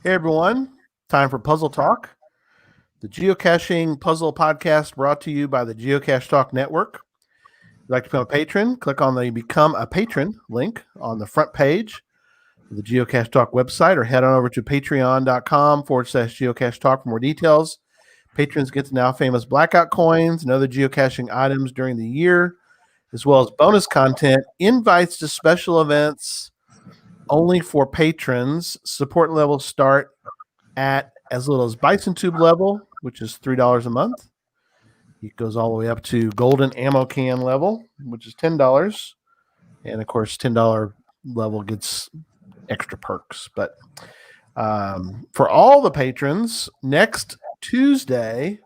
Hey everyone, time for Puzzle Talk, the geocaching puzzle podcast brought to you by the Geocache Talk Network. If you'd like to become a patron, click on the Become a Patron link on the front page of the Geocache Talk website or head on over to patreon.com/geocache talk for more details. Patrons get the now famous blackout coins and other geocaching items during the year, as well as bonus content, invites to special events only for patrons. Support levels start at as little as Bison Tube level, which is $3 a month. It goes all the way up to Golden Ammo Can level, which is $10. And of course, $10 level gets extra perks. But for all the patrons, next Tuesday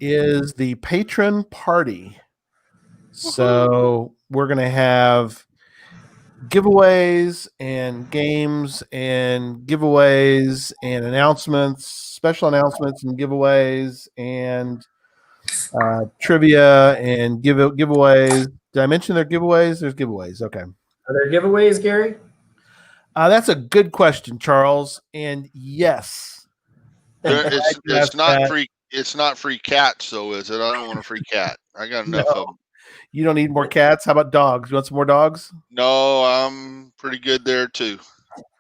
is the patron party. So we're going to have giveaways and games and giveaways and announcements, special announcements and giveaways and trivia and giveaways. Did I mention their giveaways? There's giveaways. Okay. Are there giveaways, Gary? That's a good question, Charles. And yes, it's not free. It's not free cats, so is it? I don't want a free cat. I got enough of them. You don't need more cats. How about dogs? You want some more dogs? No, I'm pretty good there too.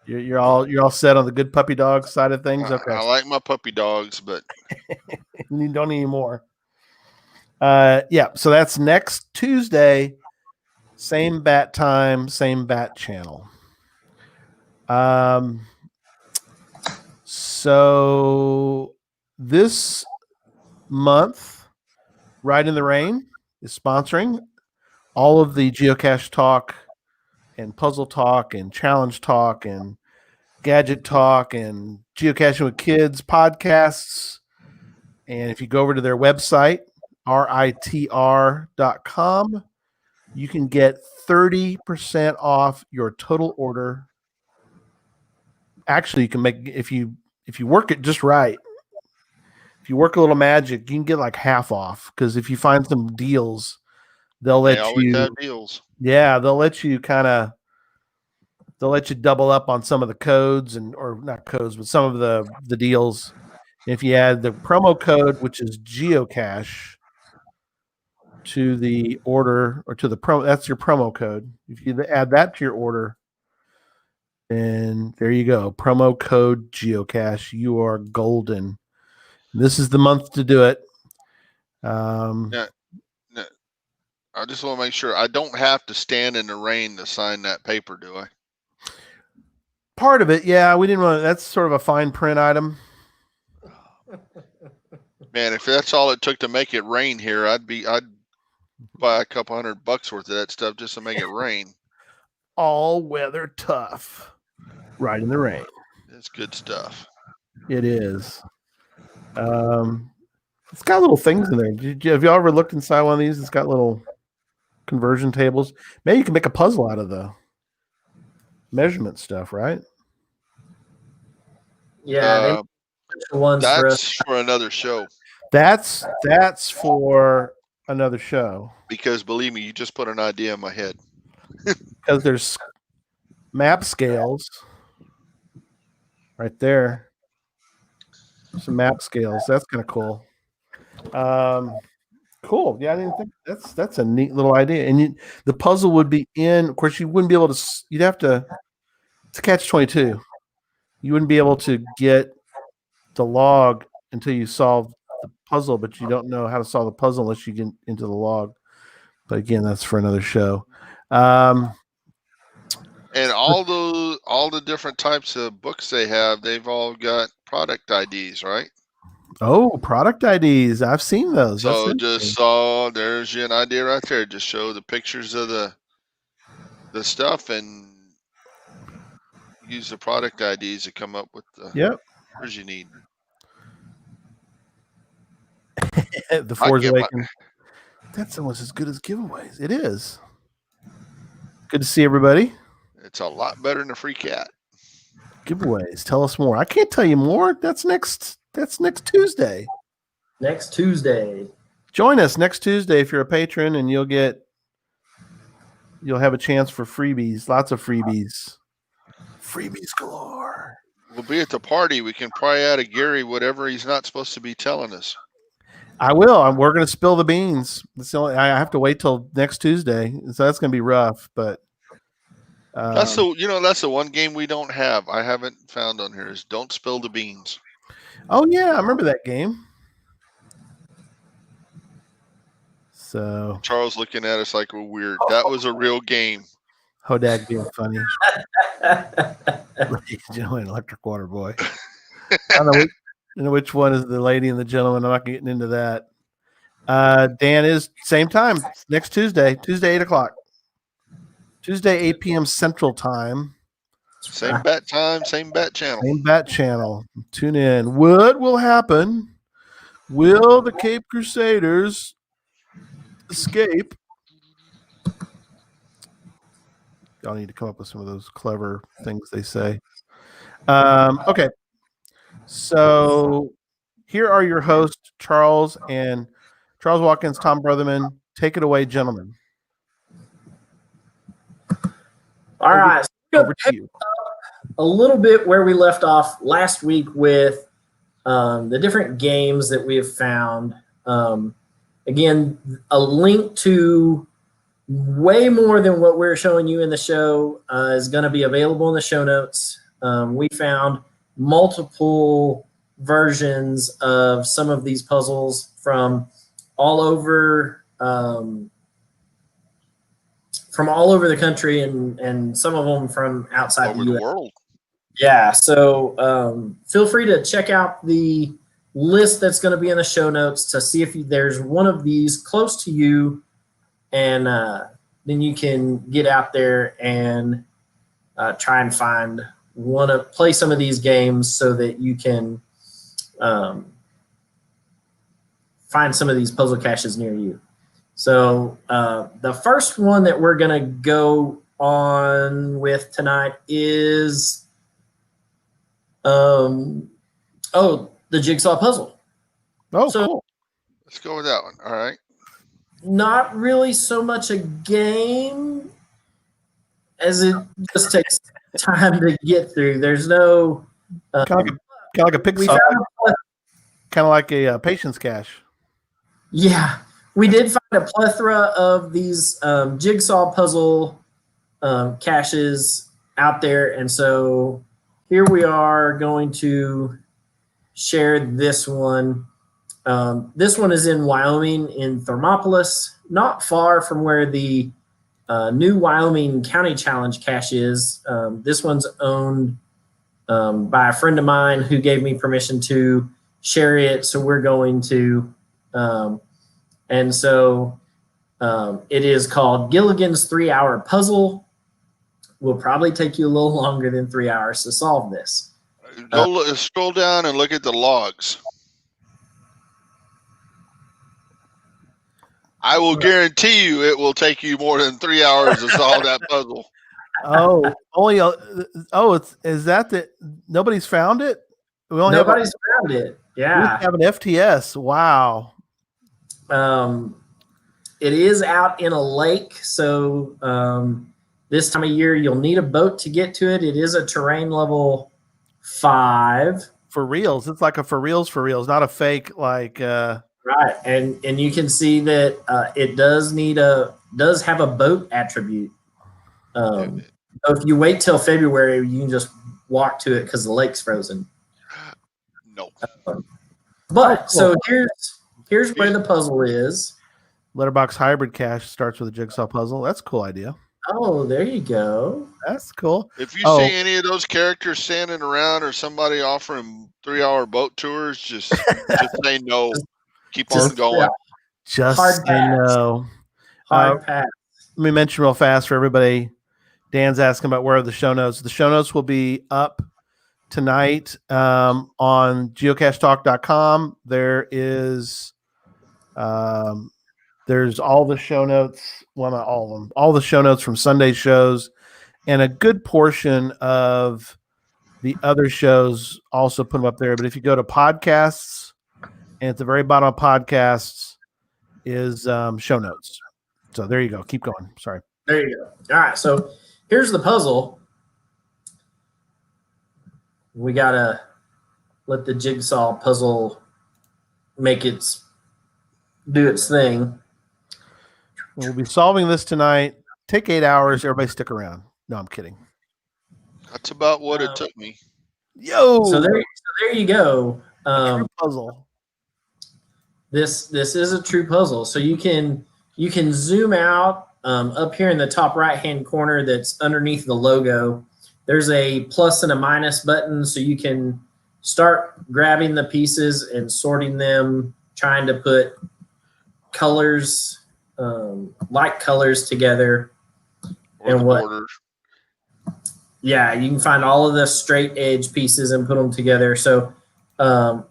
You're all set on the good puppy dog side of things. Okay. I like my puppy dogs, but you don't need any more. Yeah. So that's next Tuesday. Same bat time, same bat channel. So this month, Ride in the Rain is sponsoring all of the Geocache Talk and Puzzle Talk and Challenge Talk and Gadget Talk and Geocaching with Kids podcasts. And if you go over to their website, ritr.com, you can get 30% off your total order. Actually, you can make, if you work it just right, if you work a little magic, you can get like half off, because if you find some deals, they'll let you have deals. Yeah, they'll let you double up on some of the codes or not codes, but some of the deals. If you add the promo code, which is Geocache, to the order or to the promo, that's your promo code. If you add that to your order, and there you go, promo code Geocache, you are golden. This is the month to do it. I just want to make sure I don't have to stand in the rain to sign that paper, do I? Part of it, yeah. We didn't want. That's sort of a fine print item. Man, if that's all it took to make it rain here, I'd buy a couple $100 worth of that stuff just to make it rain. All weather tough. Ride in the Rain. It's good stuff. It is. It's got little things in there. Have you ever looked inside one of these? It's got little conversion tables. Maybe you can make a puzzle out of the measurement stuff, right? Yeah, that's for another show. That's for another show. Because believe me, you just put an idea in my head. Because there's map scales right there. Some map scales. That's kind of cool. Cool. Yeah, I didn't think that's a neat little idea. And the puzzle would be in. Of course, you wouldn't be able to. You'd have to. It's a catch-22. You wouldn't be able to get the log until you solve the puzzle, but you don't know how to solve the puzzle unless you get into the log. But again, that's for another show. And all the different types of books they have, they've all got product IDs, right? Oh, product IDs. I've seen those. So there's an idea right there. Just show the pictures of the stuff and use the product IDs to come up with the words you need. The Force Awakens. That's almost as good as giveaways. It is. Good to see everybody. It's a lot better than a free cat. Giveaways. Tell us more. I can't tell you more. That's next Tuesday. Next Tuesday. Join us next Tuesday if you're a patron, and you'll have a chance for freebies. Lots of freebies. Freebies galore. We'll be at the party. We can pry out of Gary whatever he's not supposed to be telling us. I will. We're going to spill the beans. I have to wait till next Tuesday, so that's going to be rough. But That's the one game we don't have. I haven't found on here is Don't Spill the Beans. Oh yeah, I remember that game. So Charles looking at us like we're weird. That was a real game. Hodag being funny. Ladies and gentlemen, Electric Water Boy. I don't know which one is the lady and the gentleman. I'm not getting into that. Dan is same time next Tuesday, 8 o'clock. Tuesday, 8 p.m. Central Time. Same bat time, same bat channel. Same bat channel. Tune in. What will happen? Will the Cape Crusaders escape? Y'all need to come up with some of those clever things they say. Okay. So here are your hosts, Charles Watkins, Tom Brotherman. Take it away, gentlemen. All right. So Over to you. a little bit where we left off last week with the different games that we have found. Again, a link to way more than what we're showing you in the show is going to be available in the show notes. We found multiple versions of some of these puzzles from all over the country and some of them from outside Over the the US. world. Yeah, so feel free to check out the list that's going to be in the show notes to see if there's one of these close to you, and then you can get out there and try and play some of these games so that you can find some of these puzzle caches near you. So the first one that we're going to go on with tonight is the jigsaw puzzle. Oh, So- cool. Let's go with that one. All right. Not really so much a game as it just takes time to get through. There's no Kind of like a we pig found saw, kind of like a patience cache. Yeah, we did find a plethora of these jigsaw puzzle caches out there, and so here we are going to share this one. This one is in Wyoming, in Thermopolis, not far from where the new Wyoming County Challenge cache is. This one's owned by a friend of mine who gave me permission to share it, so we're going to. And so it is called Gilligans 3-Hour Puzzle. Will probably take you a little longer than 3 hours to solve this. Scroll down and look at the logs. I will guarantee you it will take you more than 3 hours to solve that puzzle. Oh, is that nobody's found it? We only Nobody's found it. we Yeah. have an FTS. Wow. It is out in a lake, so this time of year you'll need a boat to get to it. It is a terrain level 5. For reals. It's like a for reals, not a fake like Right, and you can see that it does have a boat attribute. So if you wait till February, you can just walk to it because the lake's frozen. No. But so here's where the puzzle is. letterbox hybrid cache starts with a jigsaw puzzle. That's a cool idea. Oh, there you go. That's cool. If you see any of those characters standing around or somebody offering 3-hour boat tours, just say no. Keep on going. Yeah. Just Hard say pass. no. Hard pass. Let me mention real fast for everybody. Dan's asking about where are the show notes. The show notes will be up tonight on geocachetalk.com. There is there's all the show notes. Well, not all of them. All the show notes from Sunday shows, and a good portion of the other shows also put them up there. But if you go to podcasts, and at the very bottom of podcasts is show notes. So there you go. Keep going. Sorry. There you go. All right. So here's the puzzle. We gotta let the jigsaw puzzle do its thing. We'll be solving this tonight. Take 8 hours. Everybody stick around. No, I'm kidding. That's about what it took me. Yo! So there you go. True puzzle. This is a true puzzle. So you can zoom out up here in the top right hand corner. That's underneath the logo. There's a plus and a minus button, so you can start grabbing the pieces and sorting them, trying to put colors, like colors together. Or and the borders. Yeah, you can find all of the straight edge pieces and put them together. So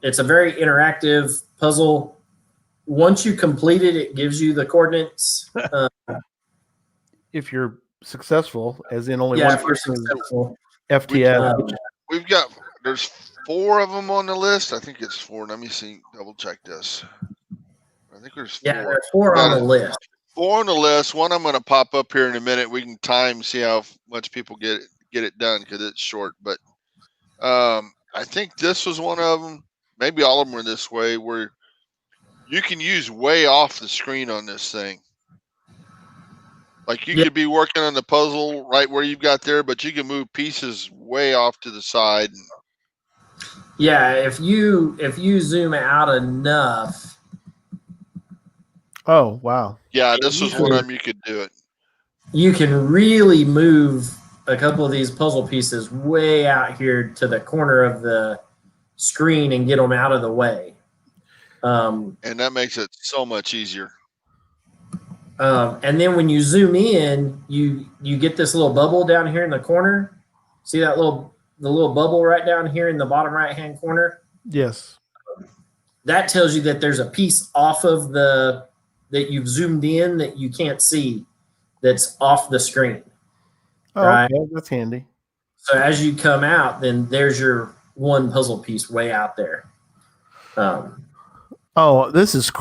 it's a very interactive puzzle. Once you complete it, it gives you the coordinates. If you're successful, as in only one person is FTS. There's 4 of them on the list. I think it's 4. Let me see. Double check this. I think there's 4. Yeah, there's 4 on the list. 4 on the list. One I'm going to pop up here in a minute. We can see how much people get it done because it's short. But I think this was one of them. Maybe all of them are this way, where you can use way off the screen on this thing. Like you could be working on the puzzle right where you've got there, but you can move pieces way off to the side. Yeah, if you zoom out enough. Oh, wow. Yeah, this was one of them you could do it. You can really move a couple of these puzzle pieces way out here to the corner of the screen and get them out of the way. And that makes it so much easier. And then when you zoom in, you get this little bubble down here in the corner. See that the little bubble right down here in the bottom right hand corner? Yes. That tells you that there's a piece off of that you've zoomed in that you can't see, that's off the screen. Oh, right? Okay. That's handy. So as you come out, then there's your one puzzle piece way out there. Oh, this is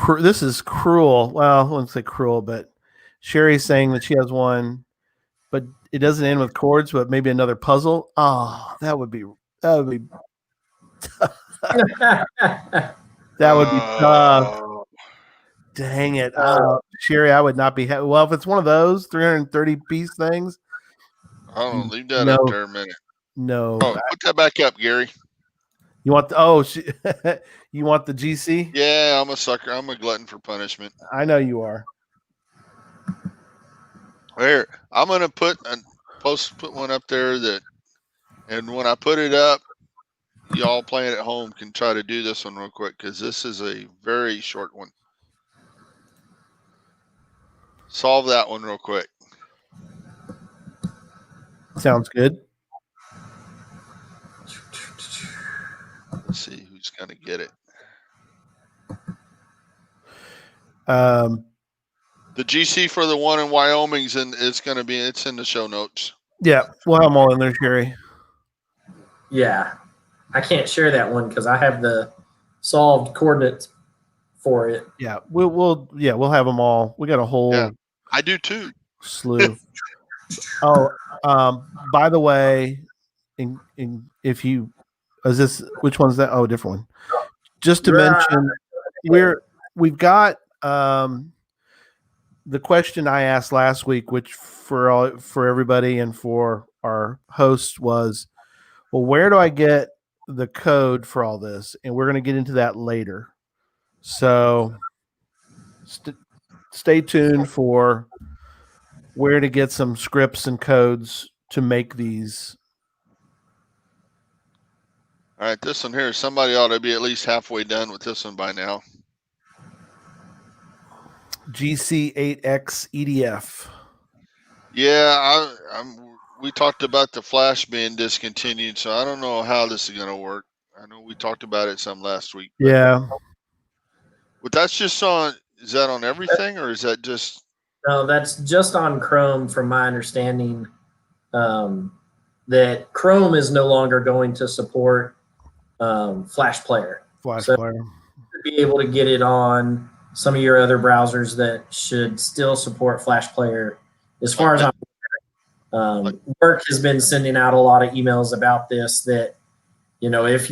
cruel. Well, I wouldn't say cruel, but Sherry's saying that she has one, but it doesn't end with chords, but maybe another puzzle. Oh, that would be that would be tough. Dang it. Sherry, I would not be well, if it's one of those 330 piece things. Oh, leave that up there a minute. No. Oh, put that back up, Gary. You want you want the GC? Yeah, I'm a sucker. I'm a glutton for punishment. I know you are. Here, I'm gonna put one up there and when I put it up, y'all playing at home can try to do this one real quick because this is a very short one. Solve that one real quick. Sounds good. Let's see who's gonna get it. The GC for the one in Wyoming's it's in the show notes. Yeah, we'll have them all in there, Sherry. Yeah, I can't share that one because I have the solved coordinates for it. Yeah, we'll have them all. We got a whole. I do too. Slew. By the way, which one's that? Oh, a different one. Just to mention, we've got the question I asked last week, which for everybody and for our hosts was, well, where do I get the code for all this? And we're going to get into that later. So stay tuned for where to get some scripts and codes to make these. All right, this one here, somebody ought to be at least halfway done with this one by now. GC8X EDF. Yeah, we talked about the flash being discontinued, so I don't know how this is going to work. I know we talked about it some last week. Yeah. But that's just is that on everything or is that just? No, that's just on Chrome from my understanding, that Chrome is no longer going to support Flash Player. Player. To be able to get it on some of your other browsers that should still support Flash Player. As far as I'm aware, Work has been sending out a lot of emails about this, that if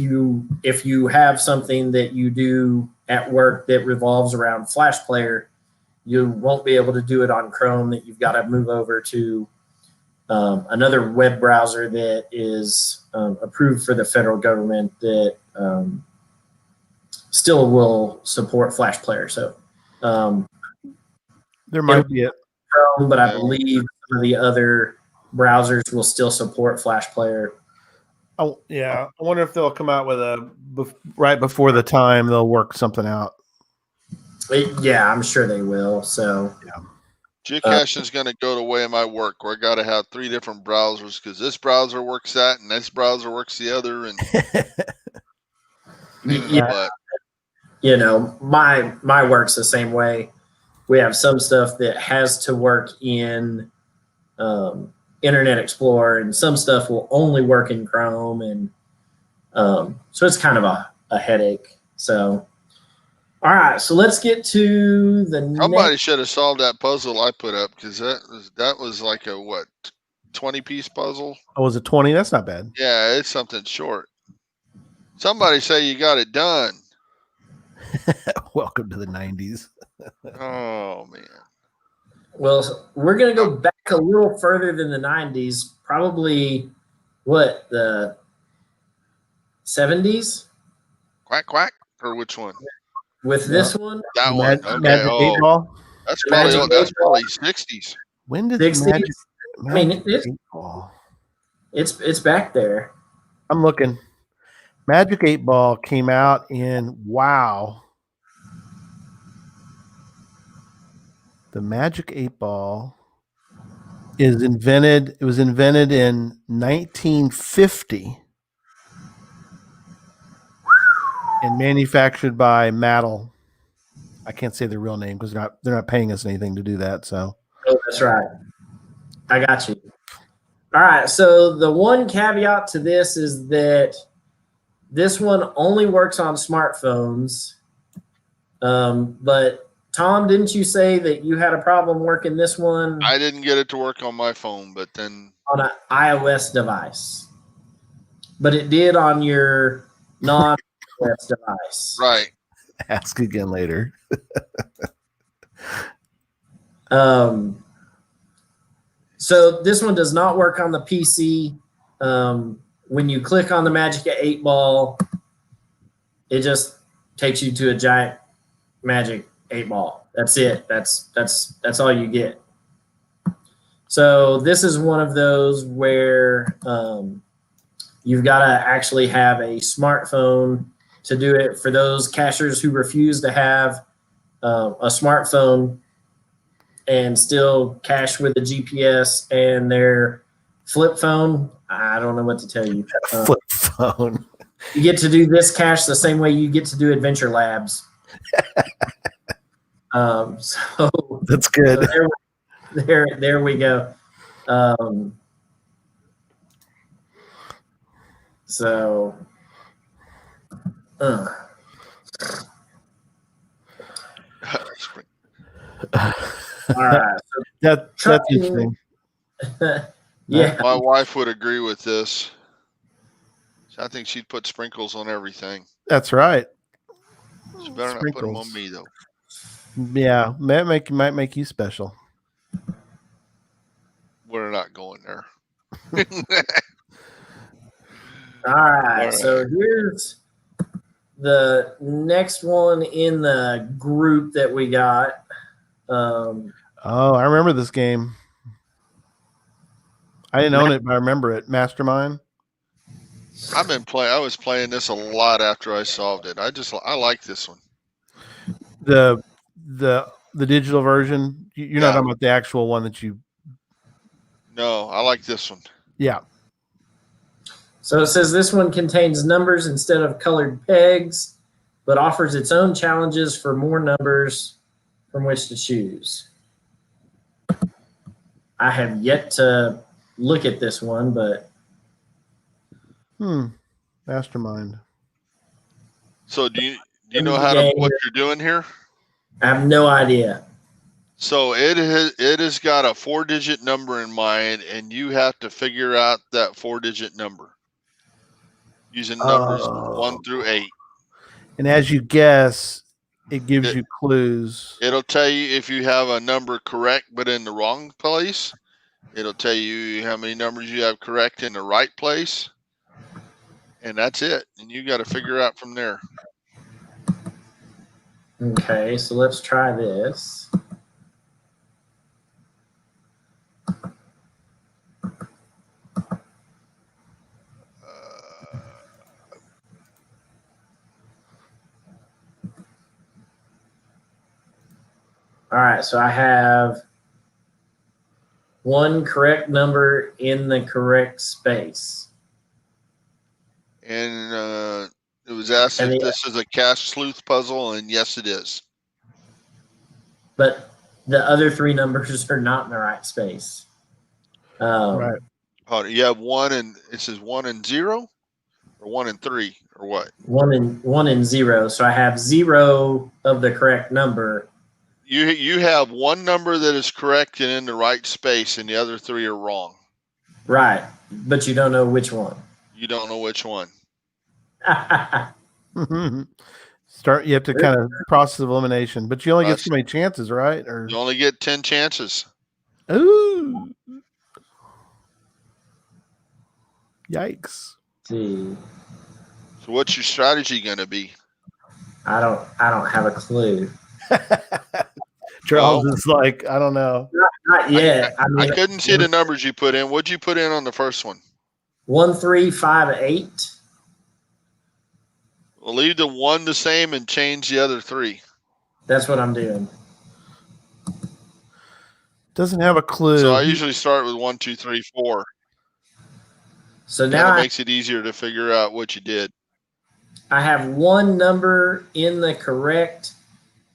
you have something that you do at work that revolves around Flash Player, you won't be able to do it on Chrome. That you've got to move over to another web browser that is approved for the federal government that still will support Flash Player. So There might be it. Chrome, but I believe some of the other browsers will still support Flash Player. Oh, yeah. I wonder if they'll come out with right before the time they'll work something out. Yeah, I'm sure they will. So yeah. Geocaching is going to go the way of my work, where I got to have 3 different browsers because this browser works that and this browser works the other. And yeah, my work's the same way. We have some stuff that has to work in Internet Explorer, and some stuff will only work in Chrome, and so it's kind of a headache. So, all right, so let's get to the somebody should have solved that puzzle I put up, because that was like a 20-piece puzzle. Oh, was it 20? That's not bad. Yeah, it's something short. Somebody say you got it done. Welcome to the 90s. Oh man. Well, we're going to go back a little further than the 90s, probably the 70s? Quack, quack, or which one? With this one? That one. Okay. Magic 8 Ball? That's probably 60s. When did 60s? Magic 8 Ball? It's back there. I'm looking. Magic 8 Ball came out in, wow. The Magic 8 Ball was invented in 1950 and manufactured by Mattel. I can't say the real name because they're not paying us anything to do that. So that's right. I got you. All right. So the one caveat to this is that this one only works on smartphones. But Tom, didn't you say that you had a problem working this one? I didn't get it to work on my phone, but then on an iOS device. But it did on your non-iOS device. Right. Ask again later. So this one does not work on the PC. When you click on the Magic 8 Ball, it just takes you to a giant Magic 8 Ball. That's it. That's all you get. So this is one of those where you've got to actually have a smartphone to do it. For those cachers who refuse to have a smartphone and still cache with a GPS and their flip phone, I don't know what to tell you. Flip phone. You get to do this cache the same way you get to do Adventure Labs. So that's good. So there we go. All right. So that's interesting. Yeah. My wife would agree with this. I think she'd put sprinkles on everything. That's right. She better not put them on me, though. Yeah, might make you special. We're not going there. All right. So here's the next one in the group that we got. I remember this game. I didn't own it, but I remember it. Mastermind. I was playing this a lot after I solved it. I like this one. The digital version. You're not talking about the actual one that you. No, I like this one. Yeah. So it says this one contains numbers instead of colored pegs, but offers its own challenges for more numbers from which to choose. I have yet to look at this one, but Mastermind. So do you know what you're doing here? I have no idea. So it has got a 4-digit number in mind, and you have to figure out that 4-digit number. using numbers 1 through 8. And as you guess, it gives you clues. It'll tell you if you have a number correct but in the wrong place. It'll tell you how many numbers you have correct in the right place. And that's it. And you got to figure out from there. Okay, so let's try this. All right, so I have one correct number in the correct space. And it was asked if this is a cache sleuth puzzle, and yes, it is. But the other three numbers are not in the right space. Right. Oh, you have 1 and it says 1 and 0, or 1 and 3, or what? 1 and 0. So I have 0 of the correct number. You have one number that is correct and in the right space, and the other 3 are wrong. Right, but you don't know which one. You don't know which one. You have to kind of process elimination, but you only get so many chances, right? Or you only get 10 chances. Ooh. Yikes. See. So what's your strategy going to be? I don't have a clue. Charles is like, I don't know. Not yet. I couldn't see the numbers you put in. What'd you put in on the first one? 1, 3, 5, 8. Well, leave the 1 the same and change the other 3. That's what I'm doing. Doesn't have a clue. So I usually start with 1, 2, 3, 4. So now it makes it easier to figure out what you did. I have one number in the correct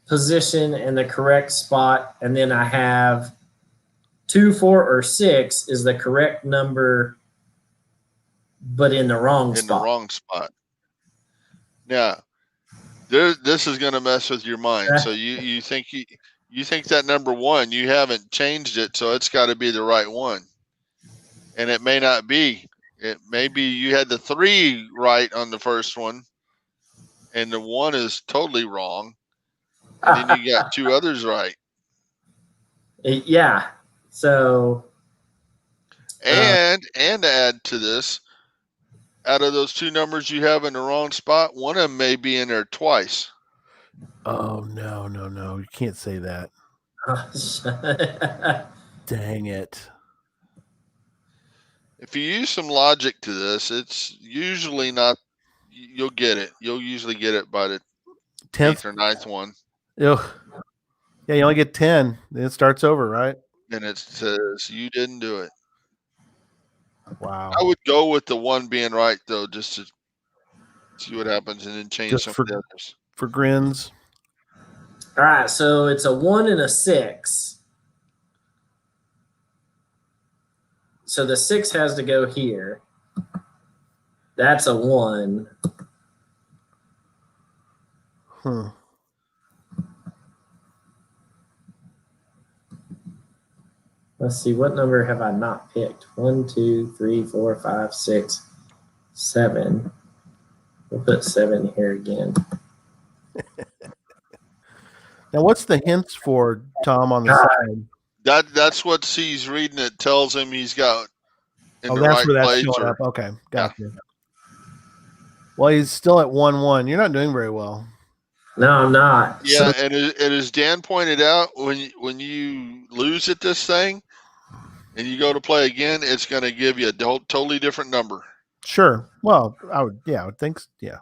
position and the correct spot, and then I have 2, 4, or 6 is the correct number, but in the wrong spot. In the wrong spot. Now, this is going to mess with your mind. So you think that number 1, you haven't changed it, so it's got to be the right one, and it may not be. It may be you had the 3 right on the first one, and the 1 is totally wrong, and then you got 2 others right. Yeah. So. And to add to this, out of those 2 numbers you have in the wrong spot, one of them may be in there twice. Oh, no. You can't say that. Dang it. If you use some logic to this, it's usually not, you'll get it. You'll usually get it by the 10th or 9th one. Ugh. Yeah, you only get 10. Then it starts over, right? And it says you didn't do it. Wow. I would go with the 1 being right, though, just to see what happens and then change some of the others. For grins. All right, so it's a 1 and a 6. So the 6 has to go here. That's a 1. Let's see, what number have I not picked? 1, 2, 3, 4, 5, 6, 7. We'll put 7 here again. Now, what's the hints for, Tom, on the side? That's what C's reading. It tells him he's got in the that's right where that's place. showing up. Okay, gotcha. Yeah. Well, he's still at 1-1. You're not doing very well. No, I'm not. Yeah, and as Dan pointed out, when you lose at this thing and you go to play again, it's going to give you a totally different number. Sure. Well, I would think. Yeah.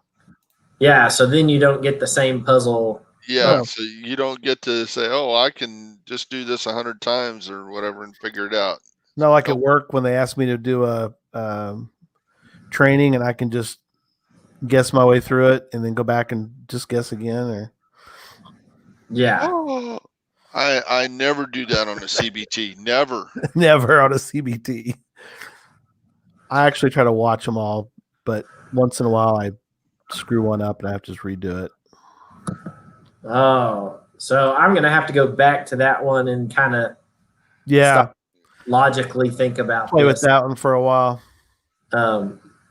Yeah. So then you don't get the same puzzle. Yeah. So you don't get to say, "Oh, I can just do this 100 times or whatever and figure it out." No, like at work when they ask me to do a training and I can just guess my way through it and then go back and just guess again, or I never do that on a CBT. Never. Never on a CBT. I actually try to watch them all, but once in a while I screw one up and I have to just redo it. Oh, so I'm gonna have to go back to that one and kind of logically think about play with that one for a while.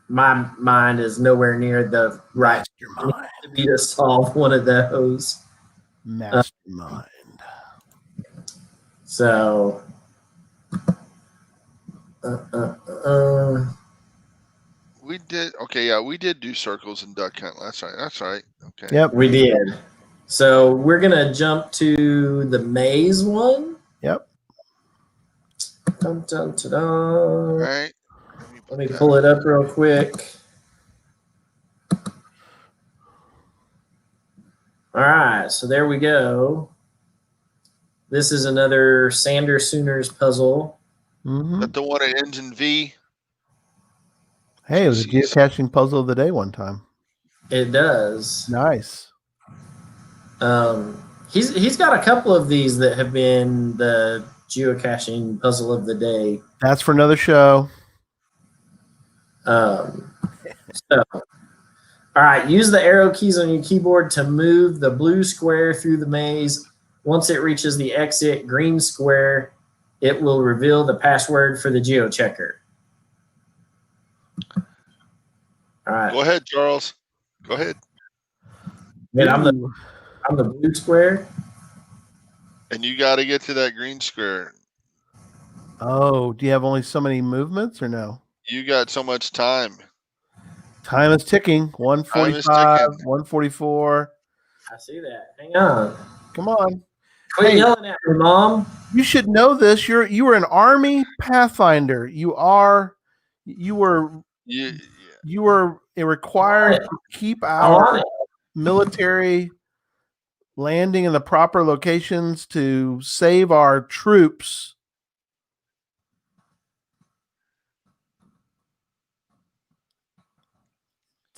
my mind is nowhere near the right Mastermind. to be to solve one of those. Mastermind. So, We did okay. Yeah, we did do circles and duck hunt. That's right. That's right. Okay. Yep. we did. So we're gonna jump to the maze one. Yep. Dun, dun, dun, All dun. right. Let me pull it up real quick. All right, so there we go. This is another Sander Sooners puzzle. Mm-hmm. That the one at Engine V. Hey, it was a Jeez. geocaching puzzle of the day one time. It does. Nice. He's got a couple of these that have been the geocaching puzzle of the day. That's for another show. So, all right, use the arrow keys on your keyboard to move the blue square through the maze. Once it reaches the exit green square, it will reveal the password for the geochecker. All right. Go ahead, Charles. Go ahead. Then I'm the blue square. And you got to get to that green square. Oh, do you have only so many movements or no? You got so much time. Time is ticking. 145, 144. I see that. Hang on. Come on. Quit Hey. yelling at me, Mom. You should know this. You were an Army Pathfinder. You were required to keep our military landing in the proper locations to save our troops.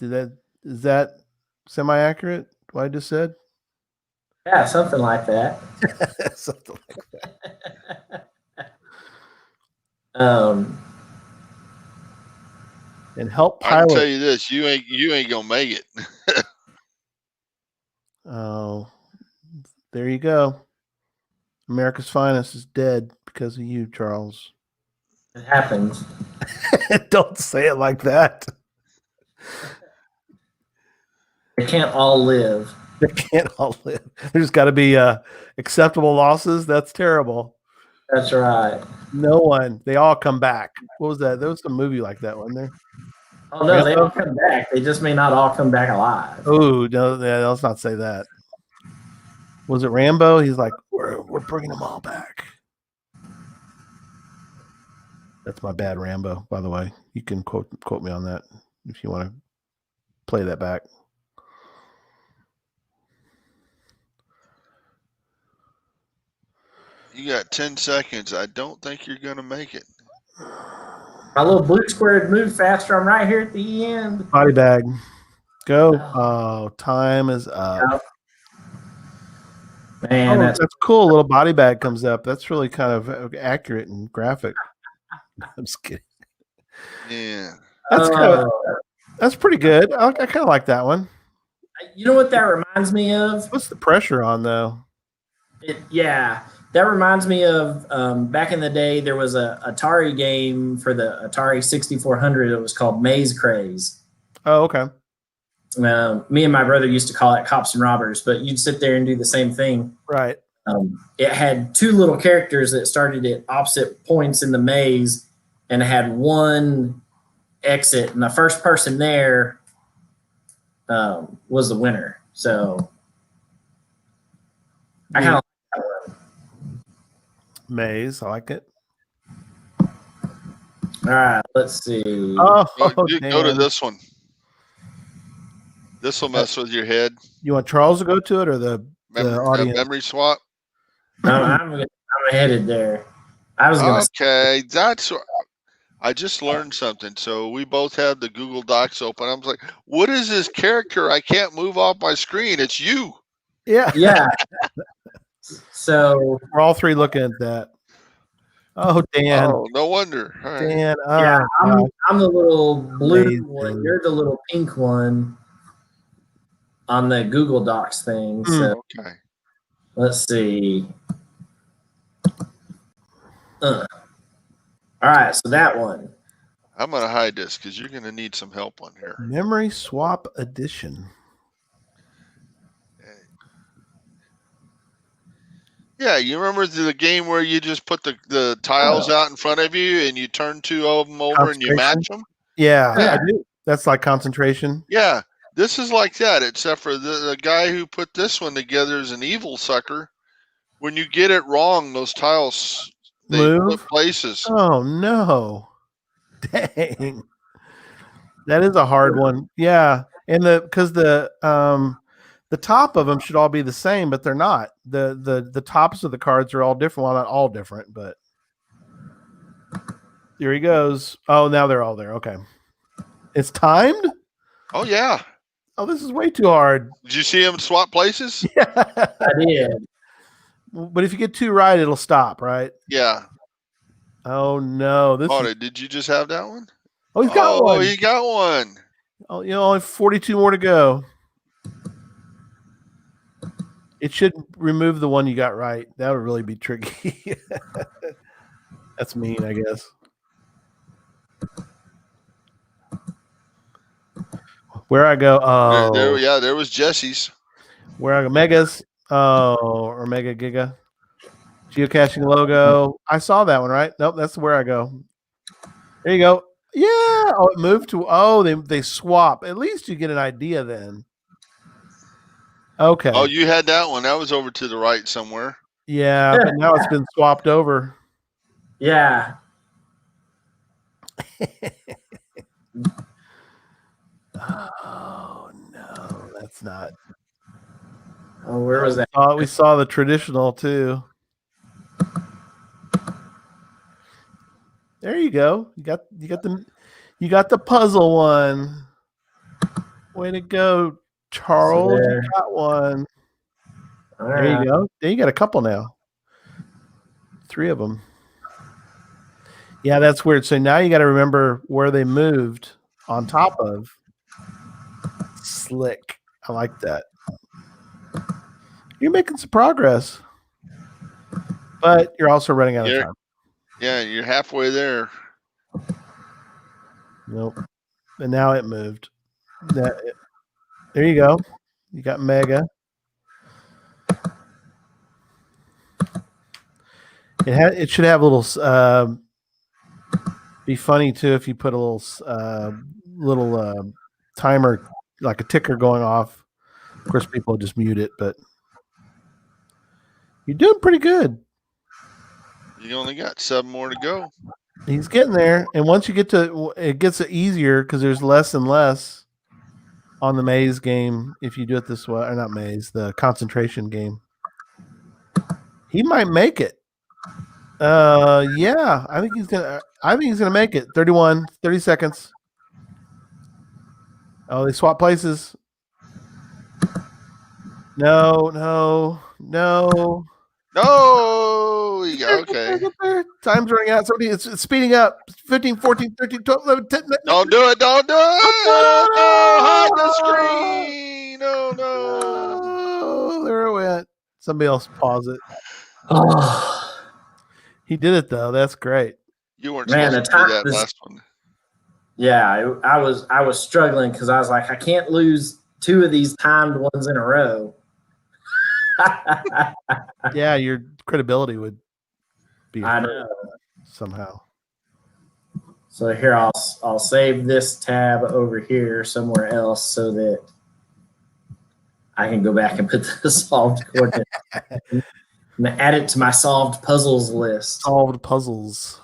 Is that semi-accurate? What I just said? Yeah, something like that. Something like that. And help pilot. I can tell you this: you ain't gonna make it. Oh, there you go. America's finest is dead because of you, Charles. It happens. Don't say it like that. They can't all live. They can't all live. There's got to be acceptable losses. That's terrible. That's right. No one. They all come back. What was that? There was some movie like that, wasn't there? Oh no, they all come back. They just may not all come back alive. Oh no, let's not say that. Was it Rambo? He's like, we're bringing them all back. That's my bad Rambo, by the way. You can quote me on that if you want to play that back. You got 10 seconds. I don't think you're gonna make it. My little blue square had moved faster. I'm right here at the end. Body bag. Go. Oh, time is up. Man, that's cool. A little body bag comes up. That's really kind of accurate and graphic. I'm just kidding. Yeah. That's pretty good. I kind of like that one. You know what that reminds me of? What's the pressure on though? That reminds me of back in the day. There was a Atari game for the Atari 6400. It was called Maze Craze. Oh, okay. Me and my brother used to call it Cops and Robbers, but you'd sit there and do the same thing. Right. It had two little characters that started at opposite points in the maze, and it had one exit, and the first person there was the winner. So I kind of like that one. Maze, I like it. All right, let's see. Go to this one. This will mess with your head. You want Charles to go to it or the audience? Memory swap? I'm headed there. I was going to Okay, I just learned something. So we both had the Google Docs open. I was like, what is this character? I can't move off my screen. It's you. Yeah. Yeah. So we're all three looking at that. Oh, Dan. Oh, no wonder. All right. Dan. Yeah, I'm the little blue one. You're the little pink one on the Google Docs thing. So okay. Let's see. All right, so that one. I'm gonna hide this because you're gonna need some help on here. Memory Swap Edition. Yeah, you remember the game where you just put the tiles out in front of you and you turn two of them over and you match them? Yeah, Yeah. I do. That's like concentration. Yeah, this is like that, except for the guy who put this one together is an evil sucker. When you get it wrong, those tiles they Move. flip places. Oh no. Dang. That is a hard one. Yeah. And because the top of them should all be the same, but they're not. The tops of the cards are all different. Well, not all different, but here he goes. Oh, now they're all there. Okay. It's timed? Oh yeah. Oh, this is way too hard. Did you see him swap places? Yeah. I did. But if you get two right, it'll stop, right? Yeah. Oh no. Did you just have that one? Oh, he's got one. Oh, he got one. Oh, only 42 more to go. It should remove the one you got right. That would really be tricky. That's mean, I guess. Where I go? Oh, There was Jesse's. Where I go? Megas. Oh, or Mega Giga. Geocaching logo. I saw that one, right? Nope, that's where I go. There you go. Yeah. Oh, it moved to. Oh, they swap. At least you get an idea then. Okay. Oh, you had that one. That was over to the right somewhere. Yeah, but now it's been swapped over. Yeah. Oh no, that's not. Oh, where was that? Oh, we saw the traditional too. There you go. You got the puzzle one. Way to go, Charles. You got one. All There right. you go. There you got a couple now. 3 of them. Yeah, that's weird. So now you got to remember where they moved on top of. Slick. I like that. You're making some progress. But you're also running out of time. Yeah, you're halfway there. Nope. And now it moved. There you go. You got Mega. It should have a little be funny too if you put a little timer, like a ticker going off. Of course, people just mute it, but you're doing pretty good. You only got 7 more to go. He's getting there, and once you get to it, gets easier because there's less and less on the maze game if you do it this way, or not maze, the concentration game. He might make it. Yeah, I think he's gonna make it. 30 seconds. Oh, they swap places. No. No, okay. Time's running out. It's speeding up. 15, 14, 13, 12, 11, 10. Don't do it. Don't do it. No, hide the screen. No. Oh, there it went. Somebody else pause it. Oh, He did it though. That's great. You weren't Man, supposed the to do time that is- last one. yeah. I was struggling because I was like, I can't lose 2 of these timed ones in a row. Yeah, your credibility would be I hurt know. somehow. So here I'll save this tab over here somewhere else so that I can go back and put the solved coordinate. I'm gonna add it to my solved puzzles list. Solved puzzles.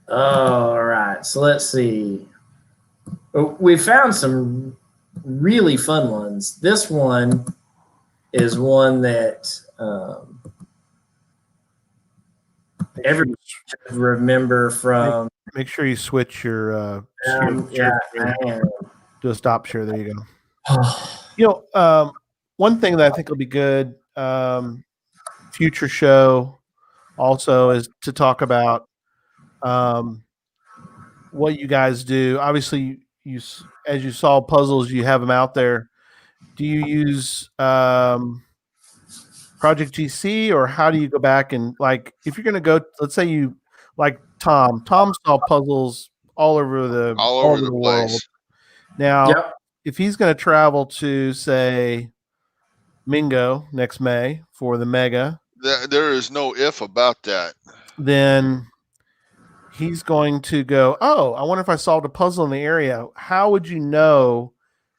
All right, so let's see. We found some really fun ones. This one is one that everyone should remember from. Make sure you switch your Yeah, I am. do a stop share. There you go. One thing that I think will be good, future show also, is to talk about what you guys do. Obviously, you as you solve puzzles, you have them out there. Do you use Project GC, or how do you go back and, like, if you're going to go, let's say you like Tom solved puzzles all over the world. place. Now, Yep. if he's going to travel to, say, Mingo next May for the Mega, There is no if about that. then he's going to go, oh, I wonder if I solved a puzzle in the area. How would you know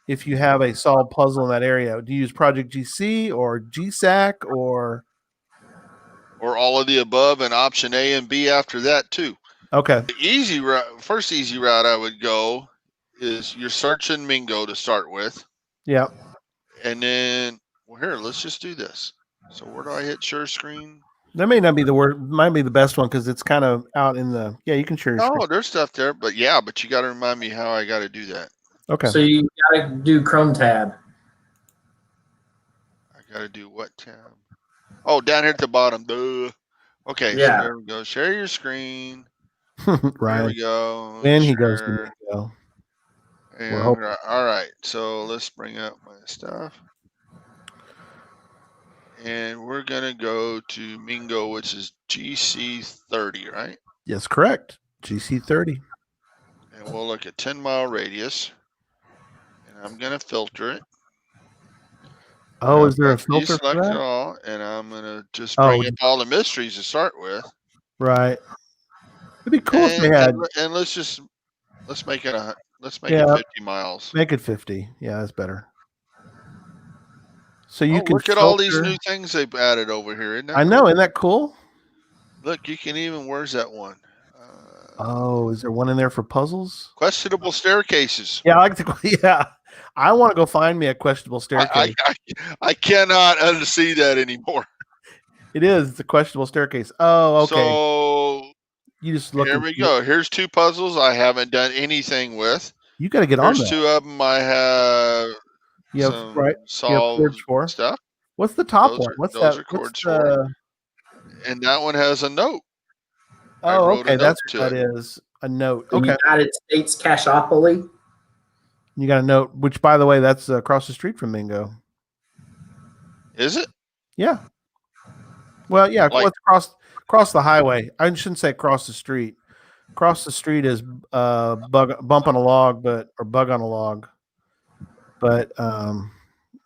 if you have a solved puzzle in that area? Do you use Project GC or GSAC or all of the above, and option A and B after that too. okay? The first easy route I would go is you're searching Mingo to start with, Yeah. and then here, let's just do this. So where do I hit share screen? That may not be the word, might be the best one because it's kind of out in the. Yeah, you can share your screen. Oh, there's stuff there, but you got to remind me how I got to do that. Okay. So you gotta do Chrome tab. I got to do what tab? Oh, down here at the bottom. Duh. Okay, Yeah. so there we go. Share your screen. Right. There we go. When he goes to Share. Mingo. And all right, so let's bring up my stuff. And we're going to go to Mingo, which is GC30, right? Yes, correct. GC30. And we'll look at 10-mile radius. And I'm going to filter it. Oh, is there a filter for Deselect it that? all, and I'm going to just bring up all the mysteries to start with. Right. It'd be cool if they had. And let's make it it 50 miles. Make it 50. Yeah, that's better. So you can look at all these new things they've added over here. Isn't that know. cool? Isn't that cool? Look, you can even. Where's that one? Oh, is there one in there for puzzles? Questionable staircases. Yeah, I like to. Yeah, I want to go find me a questionable staircase. I cannot unsee that anymore. It is. It's a questionable staircase. Oh, okay. So you just look. Here we go. Here's 2 puzzles I haven't done anything with. You got to get on that. There's 2 of them I have. You have solved for stuff. What's the top one? What's those that? Are chords What's for? And that one has a note. Oh, okay. That's what that is. A note. The Okay. United States Cashopoly. You got a note, which, by the way, that's across the street from Mingo. Is it? Yeah. Well, yeah. It's across the highway. I shouldn't say across the street. Across the street is bump on a log, or bug on a log. But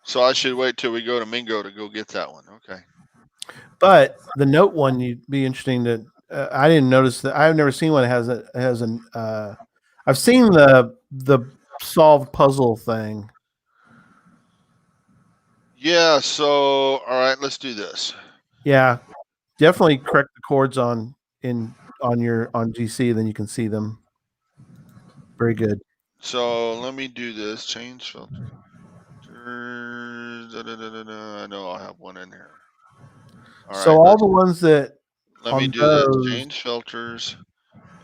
so I should wait till we go to Mingo to go get that one. Okay. But the note one, you'd be interesting to. I didn't notice that. I've never seen one that has an. I've seen the solved puzzle thing. Yeah. So all right, let's do this. Yeah, definitely correct the chords on GC, then you can see them. Very good. So let me do this. Change filter. I know I have one in here. All the ones that. Let me do this. Change filters.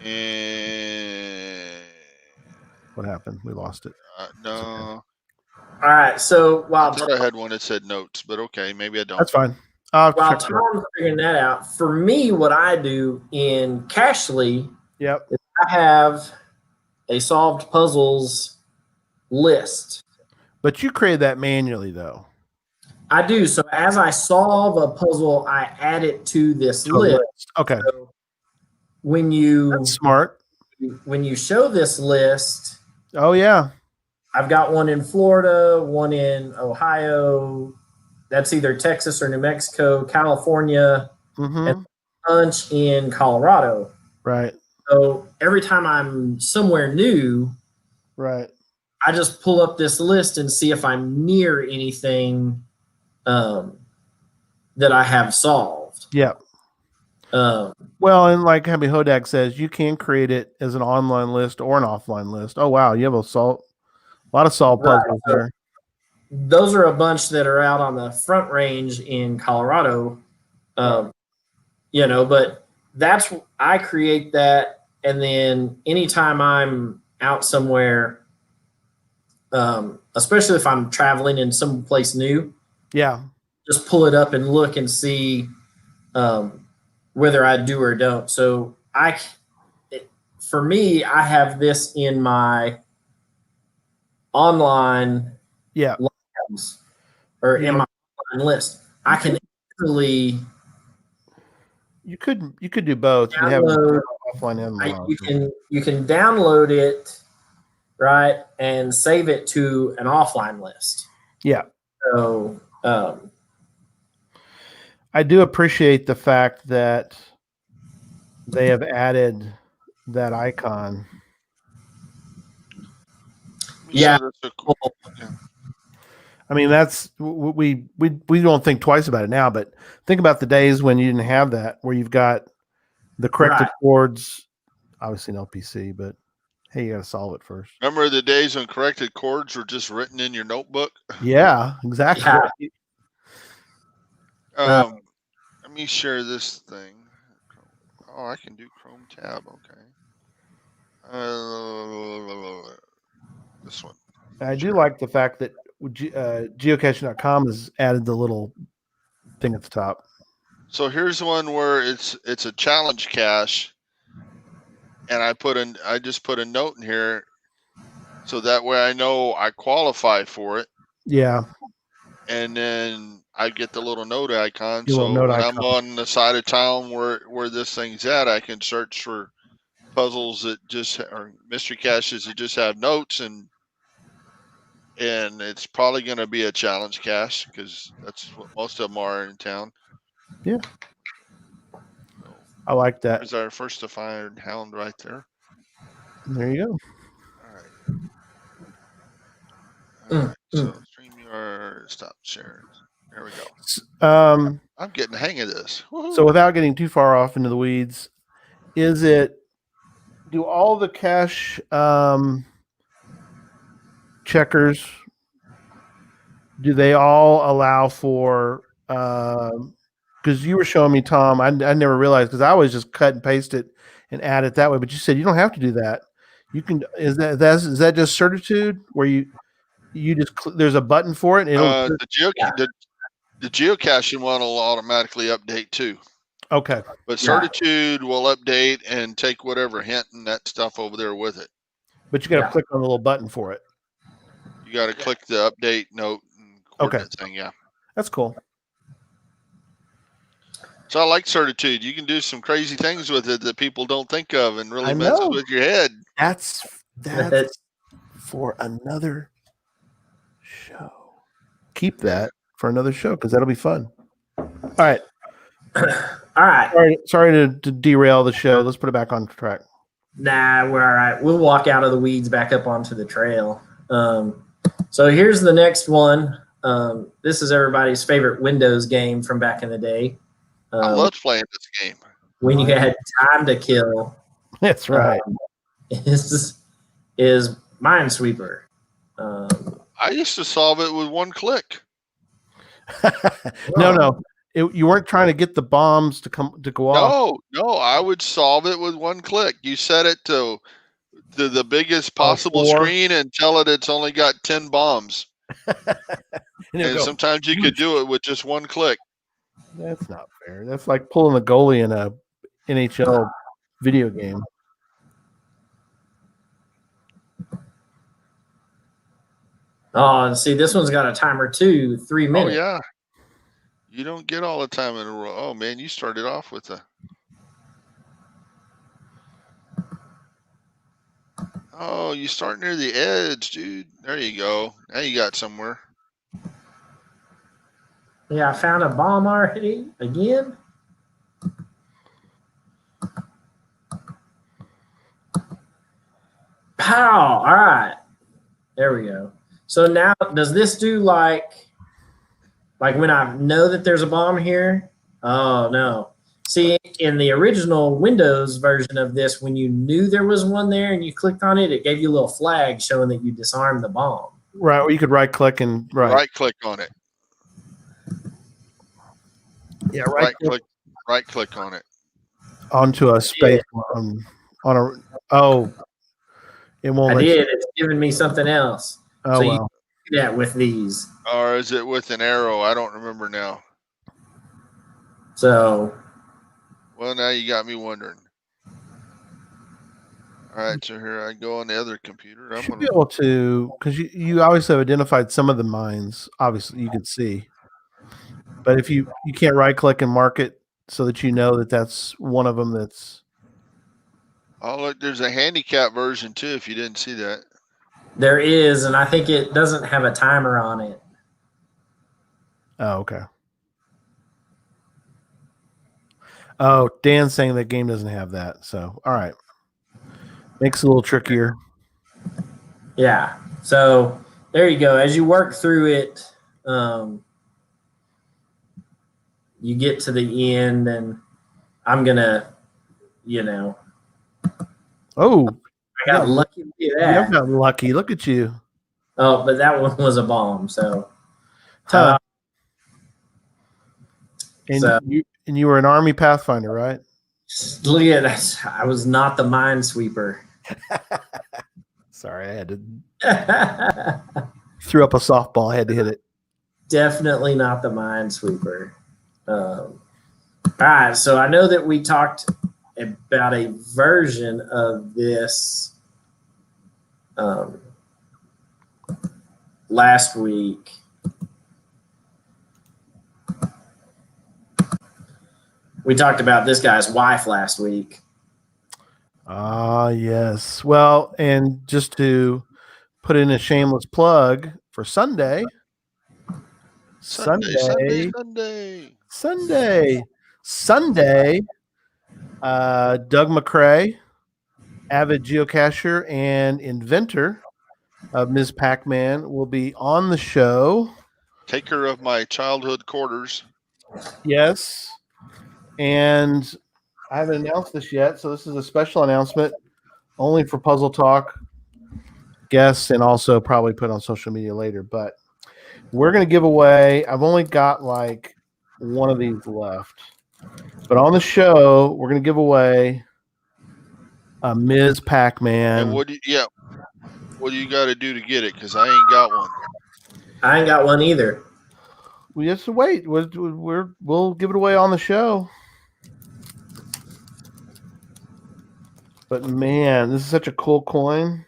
And what happened? We lost it. No. All right. So while I thought I had one that said notes, but okay, maybe I don't. That's fine. While Tom's figuring that out, for me, what I do in Cashly, is I have a solved puzzles list. But you created that manually, though. I do. So as I solve a puzzle, I add it to this list. Okay. So That's smart. When you show this list, oh yeah, I've got one in Florida, one in Ohio. That's either Texas or New Mexico, California, and a bunch in Colorado. Right. So every time I'm somewhere new, right, I just pull up this list and see if I'm near anything that I have solved. Yeah. Well, and like Happy Hodak says, you can create it as an online list or an offline list. Oh wow, you have a lot of solved puzzles there. Those are a bunch that are out on the Front Range in Colorado. But I create that, and then anytime I'm out somewhere, especially if I'm traveling in some place new, just pull it up and look and see whether I do or don't. So for me, I have this in my online labs, or in my online list. I can easily you could do both. Download offline and you can download it, right, and save it to an offline list. Yeah. So I do appreciate the fact that they have added that icon. Yeah. I mean, that's we don't think twice about it now, but think about the days when you didn't have that, where you've got the corrected chords, obviously no PC, but hey, you got to solve it first. Remember the days when corrected chords were just written in your notebook? Yeah, exactly. Yeah. Let me share this thing. Oh, I can do Chrome tab. Okay. This one. I do like the fact that geocaching.com has added the little thing at the top. So here's one where it's a challenge cache, and I just put a note in here, so that way I know I qualify for it. Yeah. And then I get the little note icon. Your So little note when icon. I'm on the side of town where this thing's at, I can search for puzzles that or mystery caches that just have notes, and it's probably going to be a challenge cache because that's what most of them are in town. Yeah. I like that. There's our first defined hound right there. There you go. All right. So StreamYard, stop sharing. There we go. I'm getting the hang of this. Woo-hoo. So without getting too far off into the weeds, do all the cache checkers, do they all allow for, because you were showing me, Tom, I never realized, because I always just cut and paste it and add it that way, but you said you don't have to do that. You can, is that just certitude where you just there's a button for it? And the geocaching one will automatically update too. Okay. But certitude will update and take whatever hint and that stuff over there with it. But you got to click on the little button for it. You got to click the update note and coordinate thing. Yeah. That's cool. So I like certitude. You can do some crazy things with it that people don't think of and really mess with your head. That's for another show. Keep that for another show because that'll be fun. All right. All right. Sorry to derail the show. Let's put it back on track. Nah, we're all right. We'll walk out of the weeds back up onto the trail. So here's the next one. This is everybody's favorite Windows game from back in the day. I loved playing this game. When you had time to kill. That's right. Is Minesweeper. I used to solve it with one click. No. You weren't trying to get the bombs to go off. No, I would solve it with one click. You set it to the biggest possible screen and tell it it's only got 10 bombs. and sometimes you could do it with just one click. That's not fair. That's like pulling a goalie in a NHL video game. Oh, see, this one's got a timer too, 3 minutes. Oh, yeah. You don't get all the time in a row. Oh, man, you started off with a... Oh, you start near the edge, dude. There you go. Now you got somewhere. Yeah, I found a bomb already. Again. Pow! All right. There we go. So now, does this do like when I know that there's a bomb here? Oh, no. See, in the original Windows version of this, when you knew there was one there and you clicked on it, it gave you a little flag showing that you disarmed the bomb. Right, or you could right-click and... Right-click on it. Yeah, right-click on it. Onto a space on a... Oh. It won't. I did. It's giving me something else. Oh, so wow. you can do that with these. Or is it with an arrow? I don't remember now. So. Well, now you got me wondering. All right, so here I go on the other computer. I'm going to be able to, because you obviously have identified some of the mines. Obviously, you could see. But if you can't right-click and mark it so that you know that that's one of them that's... Oh, look, there's a handicap version too. If you didn't see that, There is, and I think it doesn't have a timer on it. Oh, okay. Oh, Dan's saying that game doesn't have that. So, all right. Makes it a little trickier. Yeah. So there you go. As you work through it, you get to the end, and I'm gonna, Oh, I got lucky with you that. got lucky. Look at you. Oh, but that one was a bomb. So, Huh. And so you were an Army Pathfinder, right? look at that. I was not the Minesweeper. Sorry, I had to threw up a softball. I had to hit it. Definitely not the Minesweeper. All right. So I know that we talked about a version of this last week. We talked about this guy's wife last week. Ah, yes. Well, and just to put in a shameless plug for Sunday, Sunday, Doug McCrae, avid geocacher and inventor of Ms. Pacman, will be on the show. taker of my childhood quarters. Yes. And I haven't announced this yet, so this is a special announcement only for Puzzle Talk guests and also probably put on social media later. But we're going to give away, I've only got like one of these left. But on the show, we're going to give away a Ms. Pacman. And what do you got to do to get it? Because I ain't got one. I ain't got one either. We have to wait. We'll give it away on the show. But man, this is such a cool coin.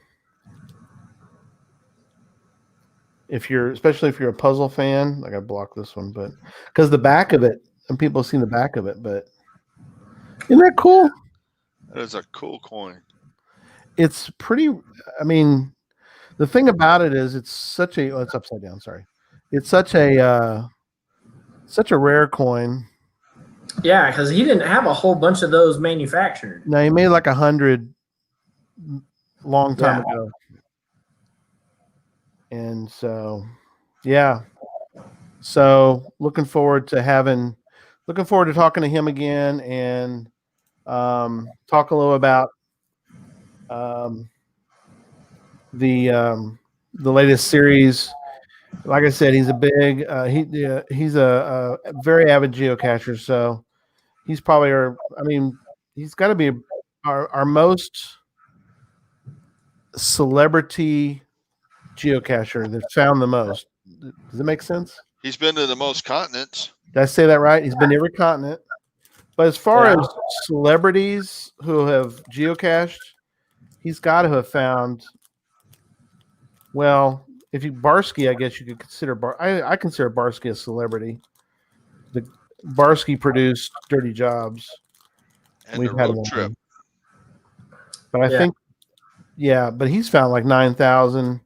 Especially if you're a puzzle fan, I gotta block this one, but because the back of it, and people have seen the back of it, but isn't that cool? That is a cool coin. It's pretty. I mean, the thing about it is, it's upside down. Sorry, it's such a rare coin. Yeah, because he didn't have a whole bunch of those manufactured. No, he made like 100 long time ago. And so, yeah. So looking forward to talking to him again and talk a little about the latest series. Like I said, he's a big he's a very avid geocacher, so he's probably he's got to be our most celebrity geocacher that's found the most. Does it make sense? He's been to the most continents. Did I say that right? He's been to every continent. But as far as celebrities who have geocached, he's got to have found. Well, if you Barsky, I guess you could consider I consider Barsky a celebrity. The Barsky produced Dirty Jobs. And we've had road trip. But I think, but he's found like 9,000.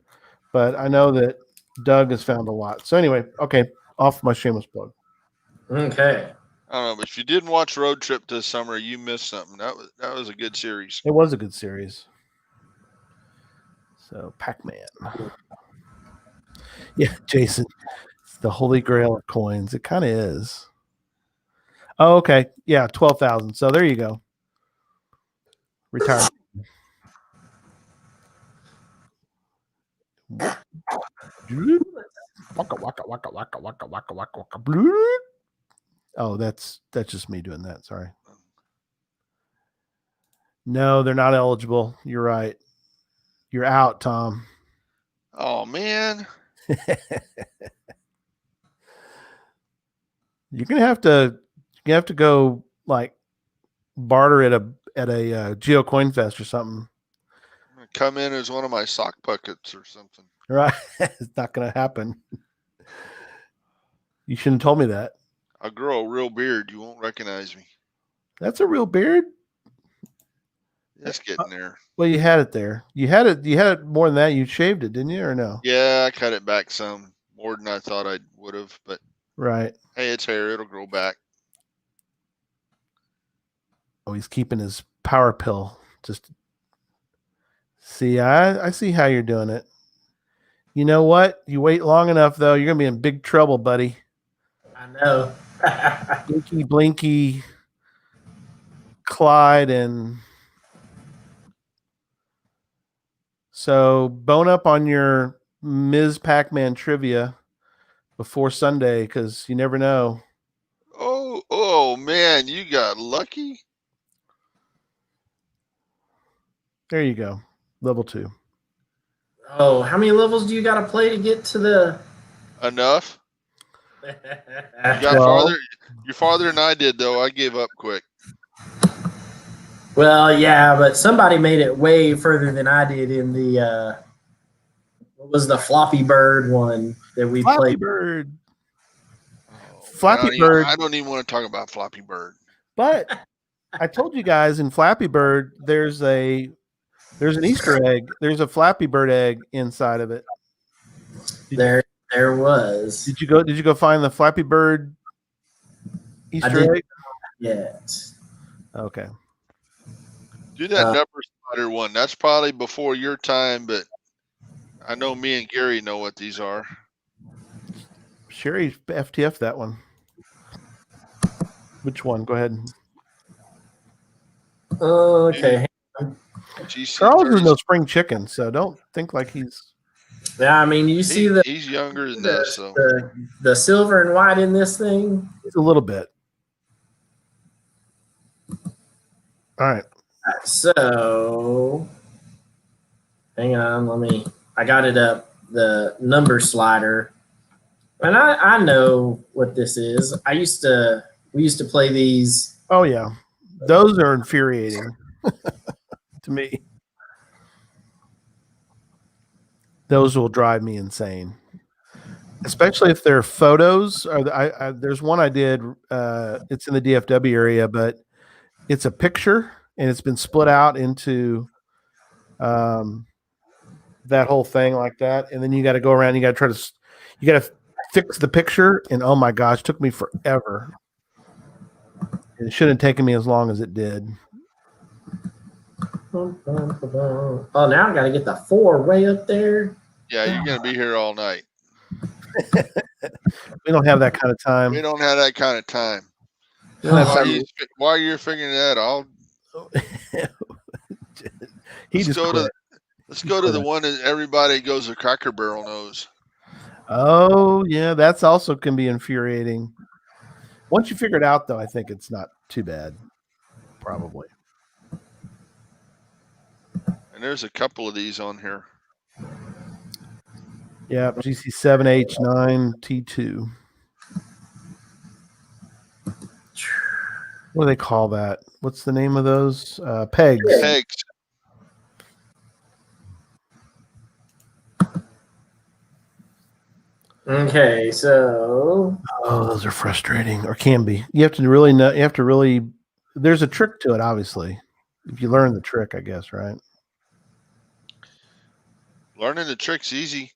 But I know that Doug has found a lot. So anyway, okay, off my shameless plug. Okay. I don't know, but if you didn't watch Road Trip this summer, you missed something. That was a good series. It was a good series. So Pacman. Yeah, Jason. It's the holy grail of coins. It kind of is. Oh, okay. Yeah, 12,000. So there you go. Retired. Oh, that's just me doing that. Sorry. No, they're not eligible. You're right. You're out, Tom. Oh man. You're gonna have to go like barter at a Geo Coin Fest or something. Come in as one of my sock buckets or something. Right. It's not gonna happen. You shouldn't have told me that. I'll grow a real beard. You won't recognize me. That's a real beard? It's getting there. Well, you had it there. You had it more than that. You shaved it, didn't you, or no? Yeah, I cut it back some more than I thought I would have, but Right. hey, it's hair. It'll grow back. Oh, he's keeping his power pill. Just see, I see how you're doing it. You know what? You wait long enough, though, you're gonna be in big trouble, buddy. I know. Blinky, Blinky, Clyde, and so bone up on your Ms. Pacman trivia before Sunday, because you never know. Oh man, you got lucky. There you go, level 2. Oh, how many levels do you got to play to get to the? Enough. You got Well- You're farther than I did, though. I gave up quick. Well, yeah, but somebody made it way further than I did in the what was the Floppy Bird one that we Flappy played? Bird. I Flappy don't even- Bird. I don't even want to talk about Floppy Bird. But I told you guys in Flappy Bird, there's an Easter egg. There's a Flappy Bird egg inside of it. There was. Did you go find the Flappy Bird Easter did. egg? Yes. Okay. Do that number slider one. That's probably before your time, but I know me and Gary know what these are. Sherry FTF that one. Which one? Go ahead. Okay. GC Charles is 30. no spring chicken, so don't think like he's. Yeah, I mean, you see He's younger than us, so the silver and white in this thing. He's a little bit. All right. So, hang on, I got it up, the number slider. And I know what this is. We used to play these. Oh yeah, those are infuriating to me. Those will drive me insane, especially if they're photos. Or there's one I did. It's in the DFW area, but it's a picture and it's been split out into that whole thing like that, and then you got to go around. You got to fix the picture, and oh my gosh, it took me forever. And it shouldn't have taken me as long as it did. Oh, now I got to get the 4 way up there. yeah, you're gonna be here all night. We don't have that kind of time. We don't have that kind of time. We don't have While, time. while you're figuring that out, He just quit. let's go to the one that everybody goes to Cracker Barrel knows. Oh yeah, that's also can be infuriating. Once you figure it out, though, I think it's not too bad. Probably. And there's a couple of these on here. Yeah, GC7H9T2. What do they call that? What's the name of those? Pegs. Pegs. Okay, so Oh, those are frustrating, or can be. You have to really know. You have to really. There's a trick to it, obviously. If you learn the trick, I guess, right? Learning the trick's easy.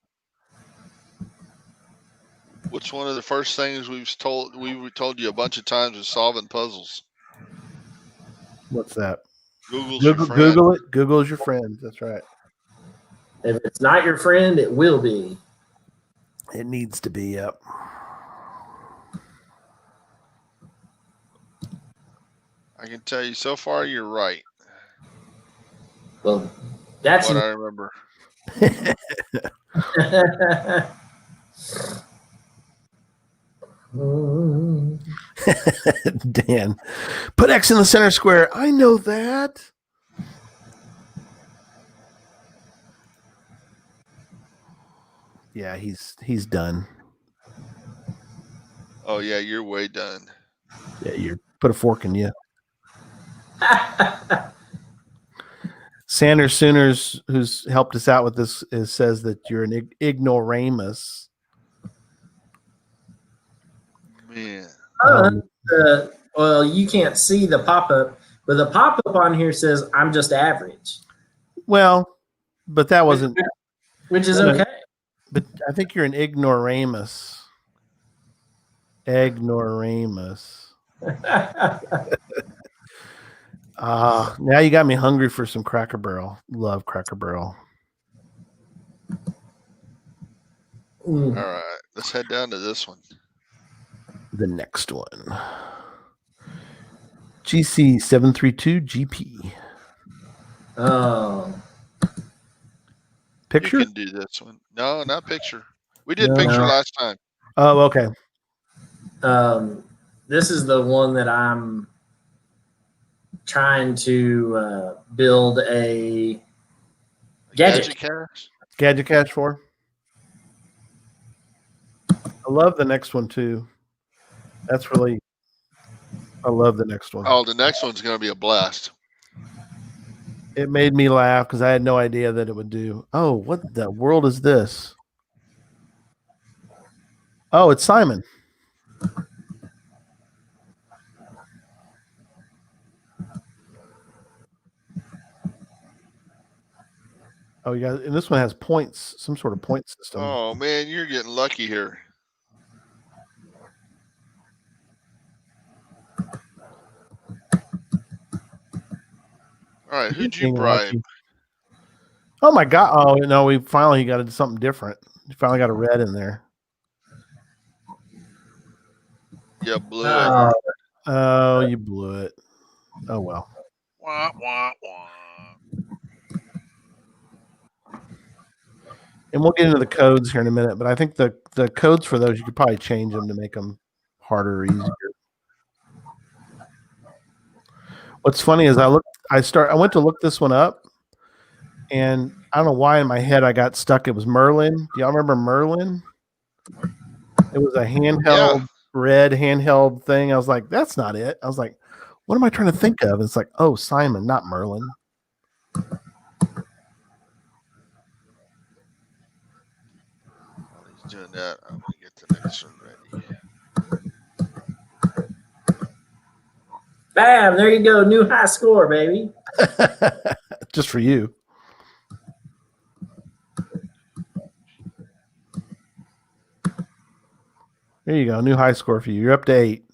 What's one of the first things we told you a bunch of times is solving puzzles. What's that? Google's your friend. Google it. Google is your friend. That's right. if it's not your friend, it will be. It needs to be. Yep. I can tell you so far you're right. Well, that's What I remember. Dan, put X in the center square. I know that. Yeah, he's done. Oh yeah, you're way done. Yeah, you put a fork in you. Sanders Sooners, who's helped us out with this, says that you're an ignoramus. Man. Well, you can't see the pop-up, But the pop-up on here says I'm just average. Well, but that wasn't. Which is No, okay. But I think you're an ignoramus. Ignoramus. Now you got me hungry for some Cracker Barrel. Love Cracker Barrel. All right, let's head down to this one. The next one. GC732GP. Oh. Picture? You can do this one. No, not picture. We did No. picture last time. Oh, okay. This is the one that I'm trying to build a gadget cache. Gadget cache for. I love the next one too. That's really. I love the next one. Oh, the next one's going to be a blast. It made me laugh because I had no idea that it would do. Oh, what the world is this? Oh, it's Simon. Oh, you guys, and this one has points, some sort of point system. Oh man, you're getting lucky here. All right, who'd you bribe? Lucky. Oh my God! Oh no, we finally got something different. We finally got a red in there. Yeah, blew it. Oh, you blew it. Oh well. Wah, wah, wah. And we'll get into the codes here in a minute, but I think the codes for those you could probably change them to make them harder or easier. What's funny is I went to look this one up, and I don't know why in my head I got stuck. It was Merlin. Do y'all remember Merlin? It was a handheld red handheld thing. I was like, that's not it. I was like, what am I trying to think of? It's like, oh, Simon, not Merlin. While he's doing that, I'm gonna get the next one ready. Bam! There you go. New high score, baby. Just for you. There you go. New high score for you. You're up to 8.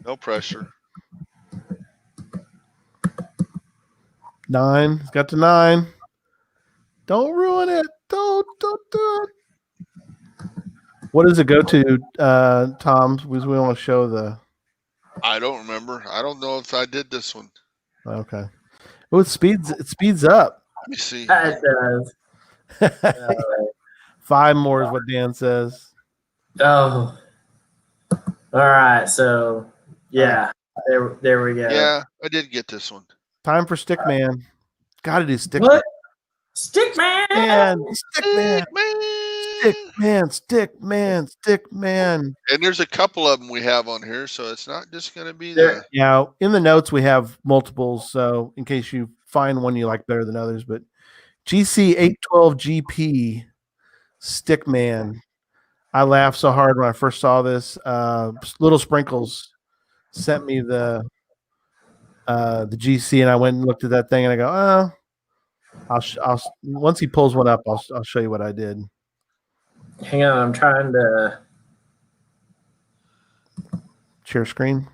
No pressure. 9. It's got to 9. Don't ruin it. Don't do it. What does it go to, Tom? Because we want to show the. I don't remember. I don't know if I did this one. Okay. Oh, it speeds up. Let me see. It does. 5 more is what Dan says. Oh. All right. So, yeah. There we go. Yeah, I did get this one. Time for Stickman. Got to do Stickman. What? Stickman. Stickman. And there's a couple of them we have on here, so it's not just going to be the. Yeah, in the notes we have multiples, so in case you find one you like better than others, but GC812GP Stickman. I laughed so hard when I first saw this. Little Sprinkles sent me the GC, and I went and looked at that thing, and I go, I'll once he pulls one up, I'll show you what I did. Hang on, I'm trying to share screen.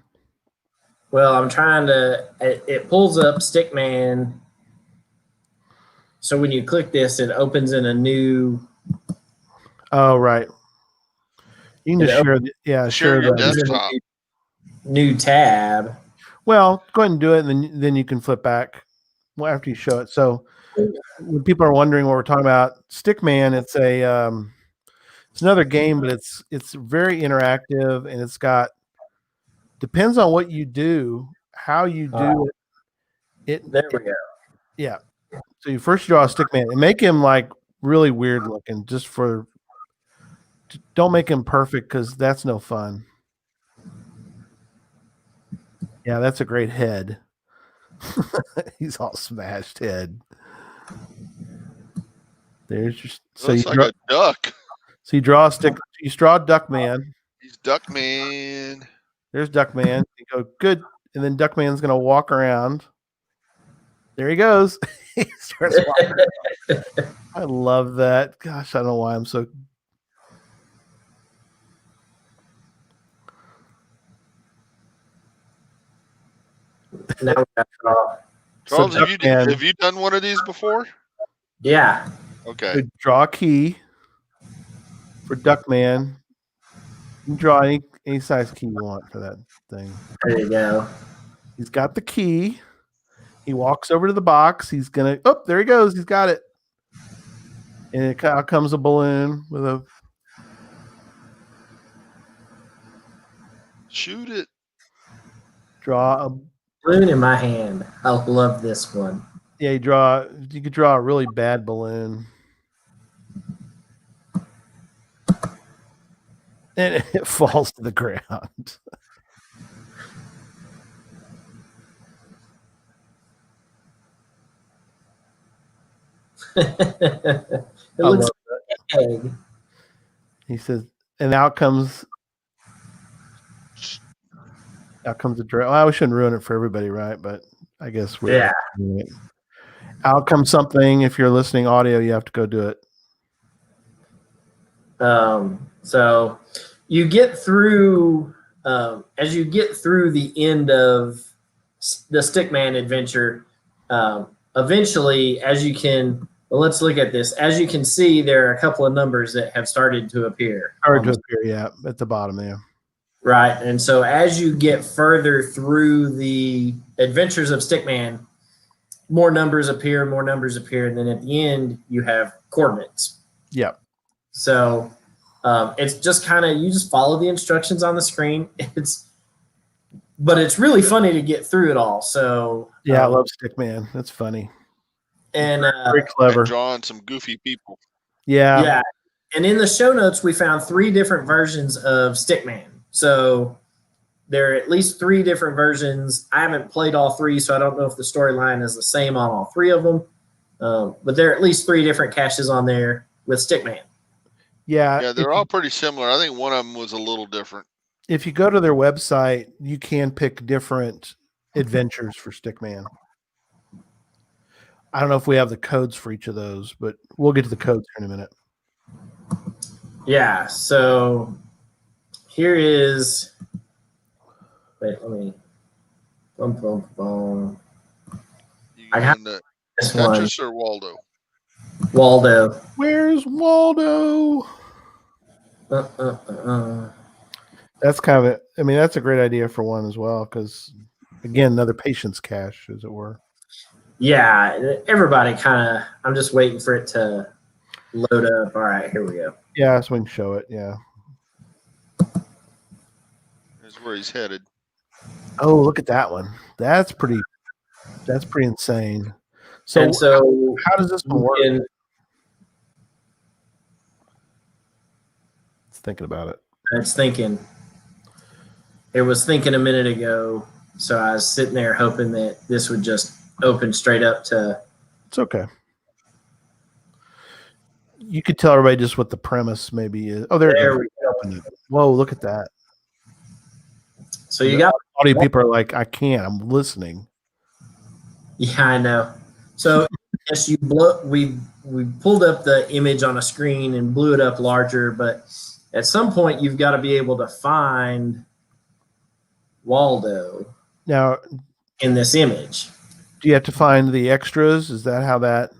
Well, I'm trying to. It pulls up Stickman. So when you click this, it opens in a new. Oh right. You can just share your the desktop. New tab. Well, go ahead and do it, and then you can flip back after you show it. So when people are wondering what we're talking about, Stickman, it's another game, but it's very interactive, and it's got depends on what you do, how you do it. There we go. Yeah. So you first draw a Stickman and make him like really weird looking, don't make him perfect because that's no fun. Yeah, that's a great head. He's all smashed head. There's just Looks like a duck. So you draw a stick. You draw Duckman. He's Duckman. There's Duckman. You go, good. And then Duckman's going to walk around. There he goes. He starts walking around. I love that. Gosh, I don't know why I'm so. Now we got draw. Charles, So have you done one of these before? Yeah. Okay. Draw a key for Duckman. You can draw any size key you want for that thing. There you go. He's got the key. He walks over to the box. He's gonna. Oh, there he goes. He's got it. And out comes a balloon with a. Shoot it. Draw a. Balloon in my hand. I love this one. Yeah, you could draw a really bad balloon. And it falls to the ground. It looks like an egg. He says, and out comes a drill. Well, we shouldn't ruin it for everybody, right? But I guess we're doing it. Out comes something. If you're listening audio, you have to go do it. So you get through as you get through the end of the Stickman adventure. Eventually, as you can, well, let's look at this. As you can see, there are a couple of numbers that have started to appear. Yeah, at the bottom there. Right, and so as you get further through the adventures of Stickman, more numbers appear, and then at the end you have coordinates. Yep. So it's just kind of, you just follow the instructions on the screen. But it's really funny to get through it all. So yeah, I love Stickman. That's funny and very clever. And drawing some goofy people. Yeah. And in the show notes, we found 3 different versions of Stickman. So there are at least 3 different versions. I haven't played all 3, so I don't know if the storyline is the same on all 3 of them. But there are at least 3 different caches on there with Stickman. Yeah, they're all pretty similar. I think one of them was a little different. If you go to their website, you can pick different adventures for Stickman. I don't know if we have the codes for each of those, but we'll get to the codes here in a minute. Yeah, so here is. Wait, let me. I have this one. Duchess or Waldo? Waldo. Where's Waldo? That's kind of that's a great idea for one as well, because again, another patience cache, as it were. Yeah, everybody kind of. I'm just waiting for it to load up. All right, here we go. Yeah, so we can show it. Yeah. Here's where he's headed. Oh, look at that one. That's pretty insane. So how does this one work? It's thinking about it. It's thinking. It was thinking a minute ago, so I was sitting there hoping that this would just open straight up to. It's okay. You could tell everybody just what the premise maybe is. Oh, there we go. Whoa, look at that. So you got audio people are like, I can't. I'm listening. Yeah, I know. So yes, we pulled up the image on a screen and blew it up larger, but at some point you've got to be able to find Waldo now in this image. Do you have to find the extras? Is that how that?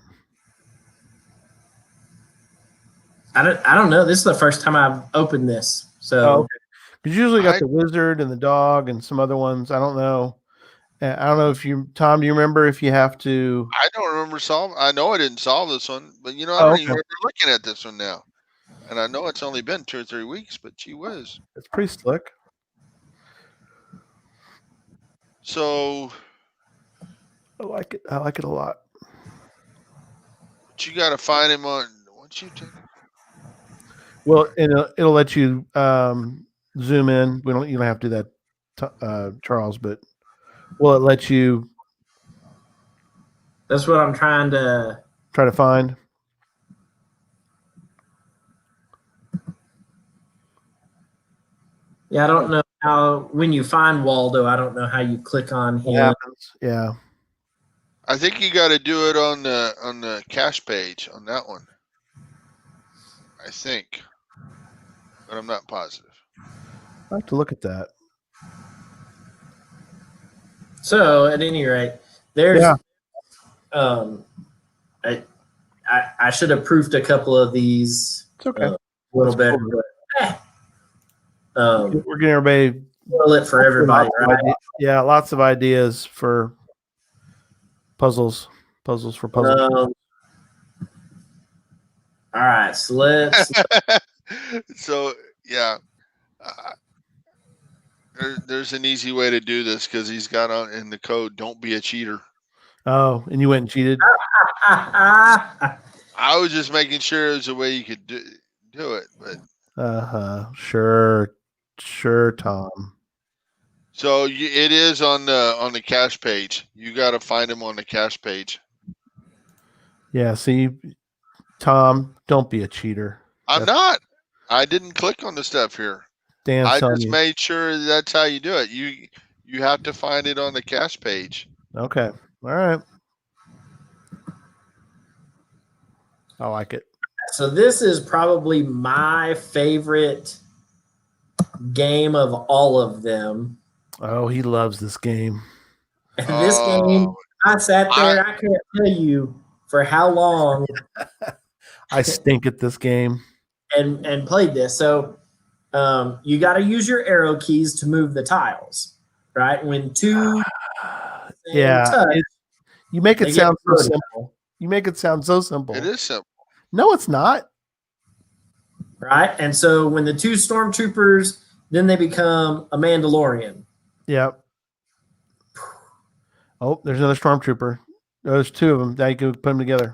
I don't know. This is the first time I've opened this. So because usually got the wizard and the dog and some other ones. I don't know. I don't know if you, Tom, do you remember if you have to? I don't remember solving. I know I didn't solve this one, but I don't even remember looking at this one now. And I know it's only been 2 or 3 weeks, but gee whiz. It's pretty slick. So. I like it. I like it a lot. But you got to find him on. Once you take. Well, it'll let you zoom in. You don't have to do that, Charles, but will it let you? That's what I'm trying to find. Yeah, I don't know how when you find Waldo, I don't know how you click on What him. happens? Yeah. I think you got to do it on the cache page on that one. I think, but I'm not positive. I have to look at that. So at any rate, there's Yeah. I should have proofed a couple of these It's okay. a little That's better, cool. but We're getting everybody spoil it for everybody, lots of right? yeah, lots of ideas for puzzles for puzzles. All right, so let's. So yeah, uh, there's an easy way to do this because he's got on in the code. Don't be a cheater. Oh, and you went and cheated? I was just making sure there's a way you could do it, but Sure, Tom. so it is on the cache page. You got to find him on the cache page. Yeah, see, Tom, don't be a cheater. I'm not. I didn't click on the stuff here. Dan's I telling just you. made sure that's how you do it. You have to find it on the cache page. Okay. All right. I like it. So this is probably my favorite game of all of them. Oh, he loves this game. And this game, I sat there. I can't tell you for how long I stink at this game. and played this. So you got to use your arrow keys to move the tiles, right? When two touch, you make it they sound get so simple. You make it sound so simple. It is simple. No, it's not. Right? And so when the two stormtroopers, then they become a Mandalorian. Yep. Oh, there's another stormtrooper. There's two of them. Now you can put them together.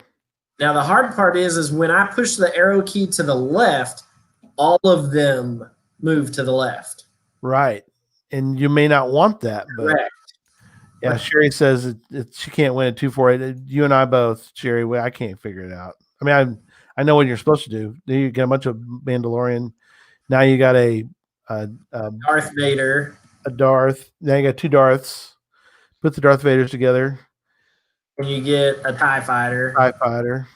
Now the hard part is when I push the arrow key to the left, all of them move to the left. Right. And you may not want that, but Correct. yeah, Sherry says she can't win at 248. You and I both, Sherry. I can't figure it out. I mean, I know what you're supposed to do. You get a bunch of Mandalorian. Now you got a Darth Vader. A Darth. Now you got two Darths. Put the Darth Vaders together. And you get a TIE Fighter. TIE Fighter.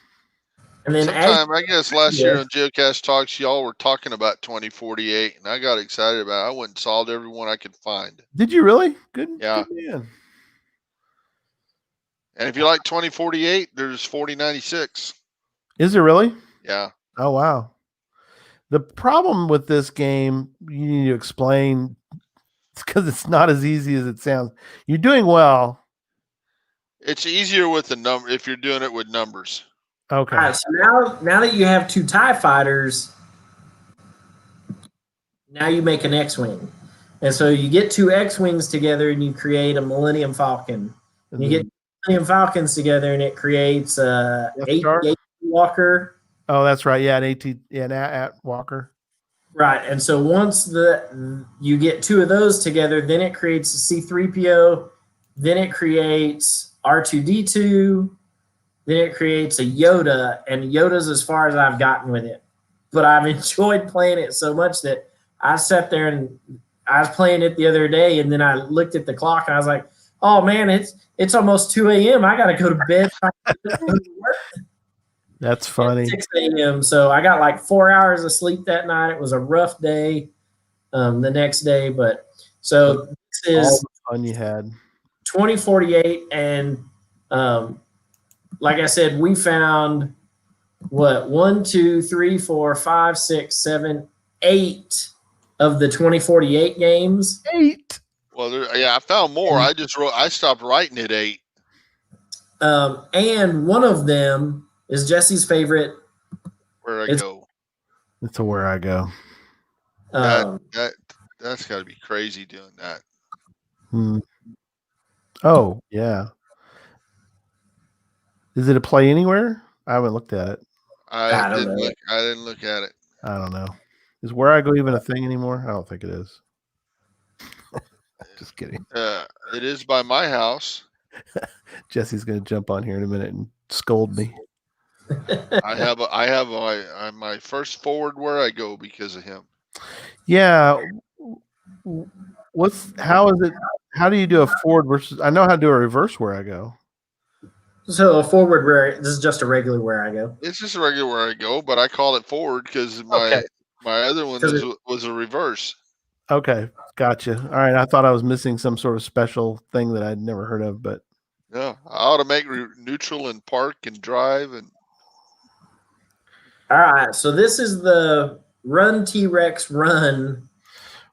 And then sometime, I guess last year on Geocache Talks, y'all were talking about 2048, and I got excited about it. I went and solved every one I could find. Did you really? Good. Yeah. Good man. And if you like 2048, there's 4096. Is there really? Yeah. Oh, wow. The problem with this game, you need to explain, because it's not as easy as it sounds. You're doing well. It's easier with the number if you're doing it with numbers. Okay. All right, so now that you have two TIE Fighters, now you make an X-Wing. And so you get two X-Wings together and you create a Millennium Falcon. And you get Millennium Falcons together and it creates a AT Walker. Oh, that's right. Yeah, an AT Walker. Right. And so once you get two of those together, then it creates a C-3PO, then it creates R2-D2, then it creates a Yoda, and Yoda's as far as I've gotten with it. But I've enjoyed playing it so much that I sat there and I was playing it the other day, and then I looked at the clock and I was like, "Oh man, it's almost 2 a.m. I got to go to bed." That's funny. 6 a.m. So I got like 4 hours of sleep that night. It was a rough day the next day, but so this is all the fun you had. 2048, and like I said, we found what 1, 2, 3, 4, 5, 6, 7, 8 of the 2048 games. 8. Well, I found more. I stopped writing at 8. And one of them is Jesse's favorite. Where I go. It's Where I Go. That's got to be crazy doing that. Oh, yeah. Is it a play anywhere? I haven't looked at it. I didn't look at it. I don't know. Is Where I Go even a thing anymore? I don't think it is. Just kidding. It is by my house. Jesse's going to jump on here in a minute and scold me. I have my first forward Where I Go because of him. Yeah, How is it? How do you do a forward versus? I know how to do a reverse where I go. So a forward where this is just a regular where I go. It's just a regular where I go, but I call it forward because my other one was a reverse. Okay, gotcha. All right, I thought I was missing some sort of special thing that I'd never heard of, but Yeah, I ought to make neutral and park and drive and. All right, so this is the Run T-Rex Run.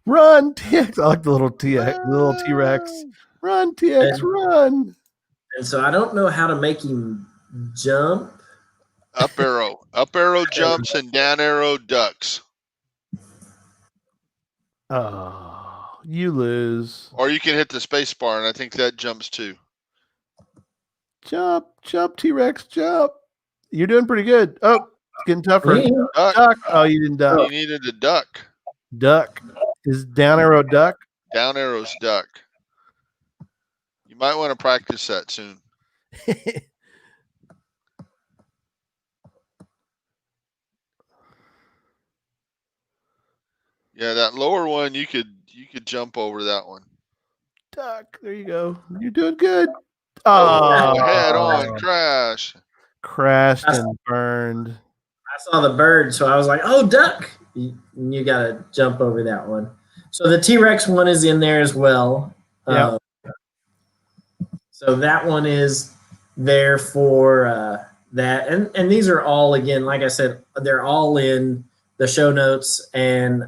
Run TX! I like the little TX, the little T-Rex. Run TX, run! And so I don't know how to make him jump. Up arrow jumps, and down arrow ducks. Oh, you lose. Or you can hit the space bar, and I think that jumps too. Jump, T-Rex, jump! You're doing pretty good. Oh, it's getting tougher. Duck. Oh, you didn't duck. You needed a duck. Duck is down arrow duck. Down arrow's duck. You might want to practice that soon. Yeah, that lower one you could jump over that one. Duck. There you go. You're doing good. Oh, head on crash. Crashed and burned. I saw the bird, so I was like, "Oh, duck!" You got to jump over that one. So the T-Rex one is in there as well. Yeah. So that one is there for that, and these are all, again, like I said, they're all in the show notes. And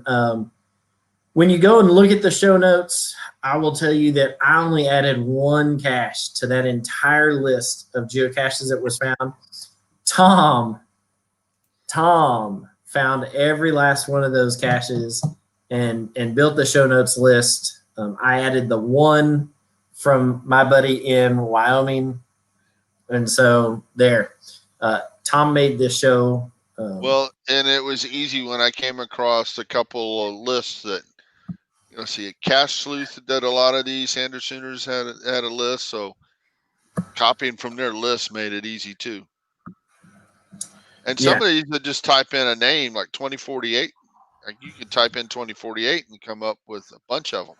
when you go and look at the show notes, I will tell you that I only added one cache to that entire list of geocaches that was found. Tom found every last one of those caches and built the show notes list. I added the one from my buddy in Wyoming, and so there, Tom made this show. Well, and it was easy when I came across a couple of lists that, see, Cache Sleuth did a lot of these. Andersoners had a list, so copying from their list made it easy too. And some of these that just type in a name like 2048, like you could type in 2048 and come up with a bunch of them.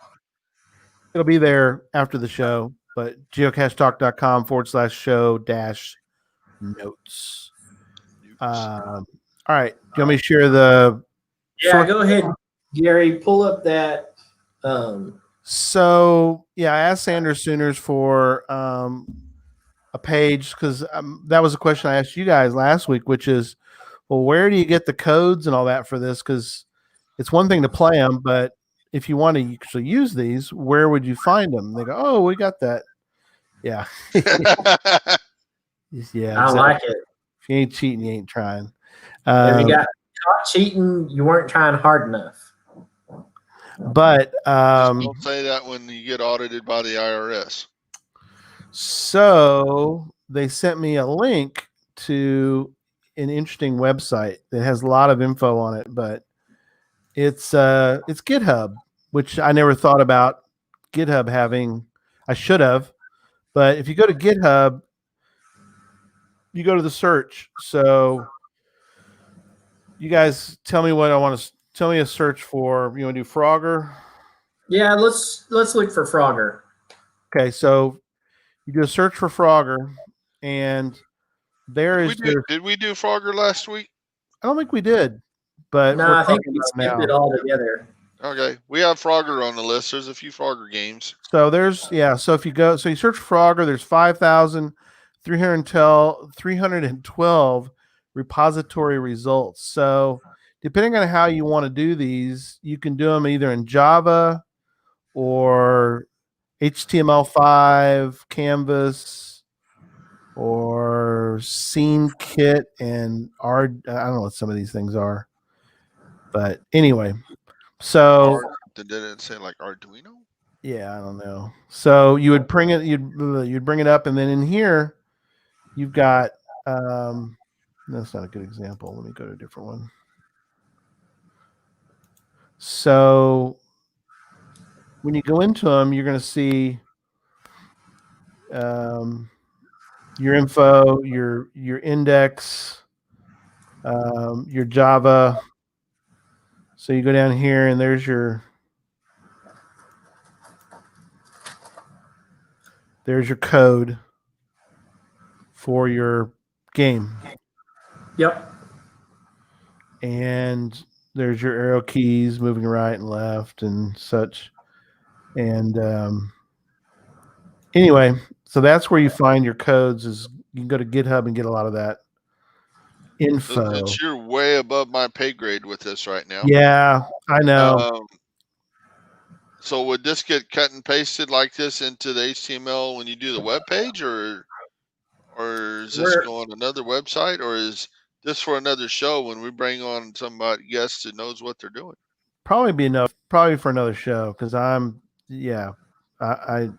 It'll be there after the show, but geocachetalk.com/show-notes. All right. Do you want me to share the? Yeah, go ahead, Gary. Pull up that. So I asked Andersoners for a page because that was a question I asked you guys last week, which is, well, where do you get the codes and all that for this? Because it's one thing to play them, but if you want to actually use these, where would you find them? They go, oh, we got that. Yeah. Yeah. I like it. If you ain't cheating, you ain't trying. If you got caught cheating, you weren't trying hard enough. But don't say that when you get audited by the IRS. So they sent me a link to an interesting website that has a lot of info on it, but it's GitHub, which I never thought about GitHub having. I should have, but if you go to GitHub, you go to the search. So you guys tell me what I want to tell me a search for. You want to do Frogger? Yeah, let's look for Frogger. Okay, so you do a search for Frogger, and Did we do Frogger last week? I don't think we did, but no, I think we skipped it all together. Okay, we have Frogger on the list. There's a few Frogger games. So so if you go, so you search Frogger, there's 5,312 repository results. So depending on how you want to do these, you can do them either in Java or HTML5, Canvas, or Scene Kit, and I don't know what some of these things are. But anyway, so did it say like Arduino? Yeah, I don't know. So you would bring it, you'd bring it up, and then in here, you've got. That's not a good example. Let me go to a different one. So when you go into them, you're going to see your info, your index, your Java. So you go down here, and there's your there's your code for your game. Yep. And there's your arrow keys moving right and left and such. And anyway, so that's where you find your codes. Is you can go to GitHub and get a lot of that info. Since you're way above my pay grade with this right now. Yeah, I know. So would this get cut and pasted like this into the HTML when you do the web page, or is this going on another website, or is this for another show when we bring on somebody guest that knows what they're doing? Probably be enough. Probably for another show because I get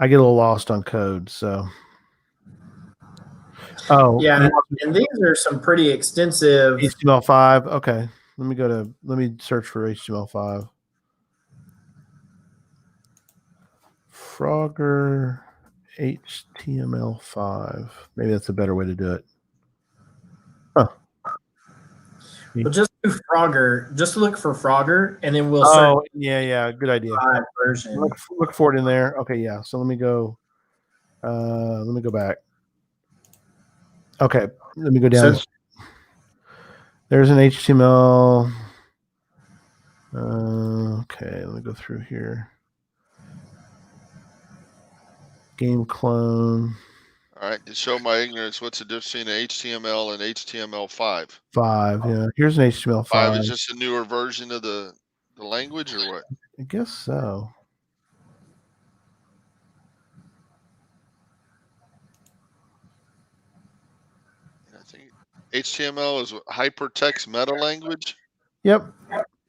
a little lost on code. So, yeah, and these are some pretty extensive HTML5. Okay, let me search for HTML5. Frogger HTML5. Maybe that's a better way to do it. Huh. Well, just do Frogger. Just look for Frogger, and then we'll search. Yeah, good idea. Version. Look for it in there. Okay, yeah. So let me go. Let me go back. Okay, let me go down. So, there's an HTML. Okay, let me go through here. Game clone. All right, to show my ignorance, what's the difference between HTML and HTML5? 5, yeah. Here's an HTML5. 5 is just a newer version of the language, or what? I guess so. I think HTML is hypertext meta language. Yep.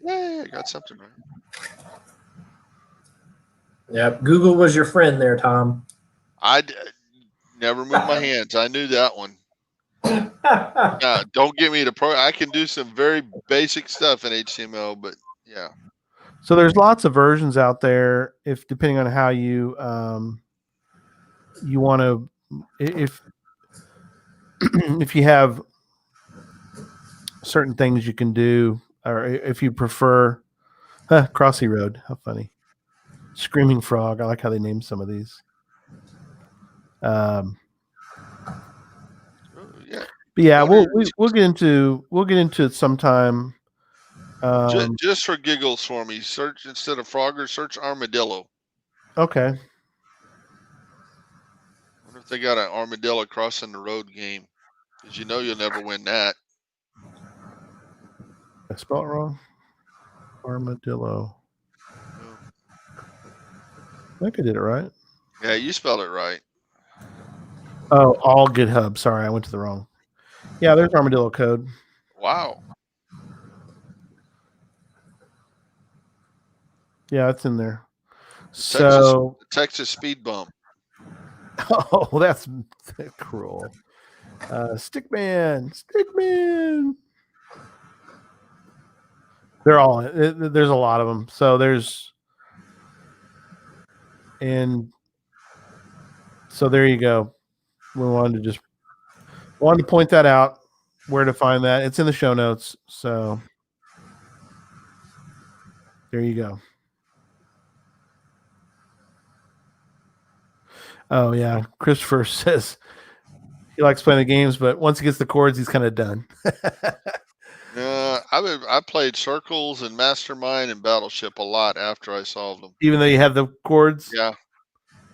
Yeah, I got something right. Yep. Google was your friend there, Tom. I never moved my hands. I knew that one. Don't get me to I can do some very basic stuff in HTML, but yeah. So there's lots of versions out there. If depending on how you you want to, if you have certain things you can do, or if you prefer, Crossy Road. How funny. Screaming Frog. I like how they named some of these. Yeah. But yeah, we'll get into it sometime. Just for giggles for me, search instead of Frogger, search Armadillo. Okay. I wonder if they got an Armadillo crossing the road game, because you know you'll never win that. I spelled it wrong. Armadillo. Oh. I think I did it right. Yeah, you spelled it right. Oh, all GitHub. Sorry, I went to the wrong. Yeah, there's Armadillo code. Wow. Yeah, it's in there. The Texas speed bump. Oh, that's cruel. Stickman. They're all. There's a lot of them. So so there you go. We wanted to point that out. Where to find that? It's in the show notes. So there you go. Oh yeah, Christopher says he likes playing the games, but once he gets the chords, he's kind of done. I played Circles and Mastermind and Battleship a lot after I solved them. Even though you have the chords? Yeah.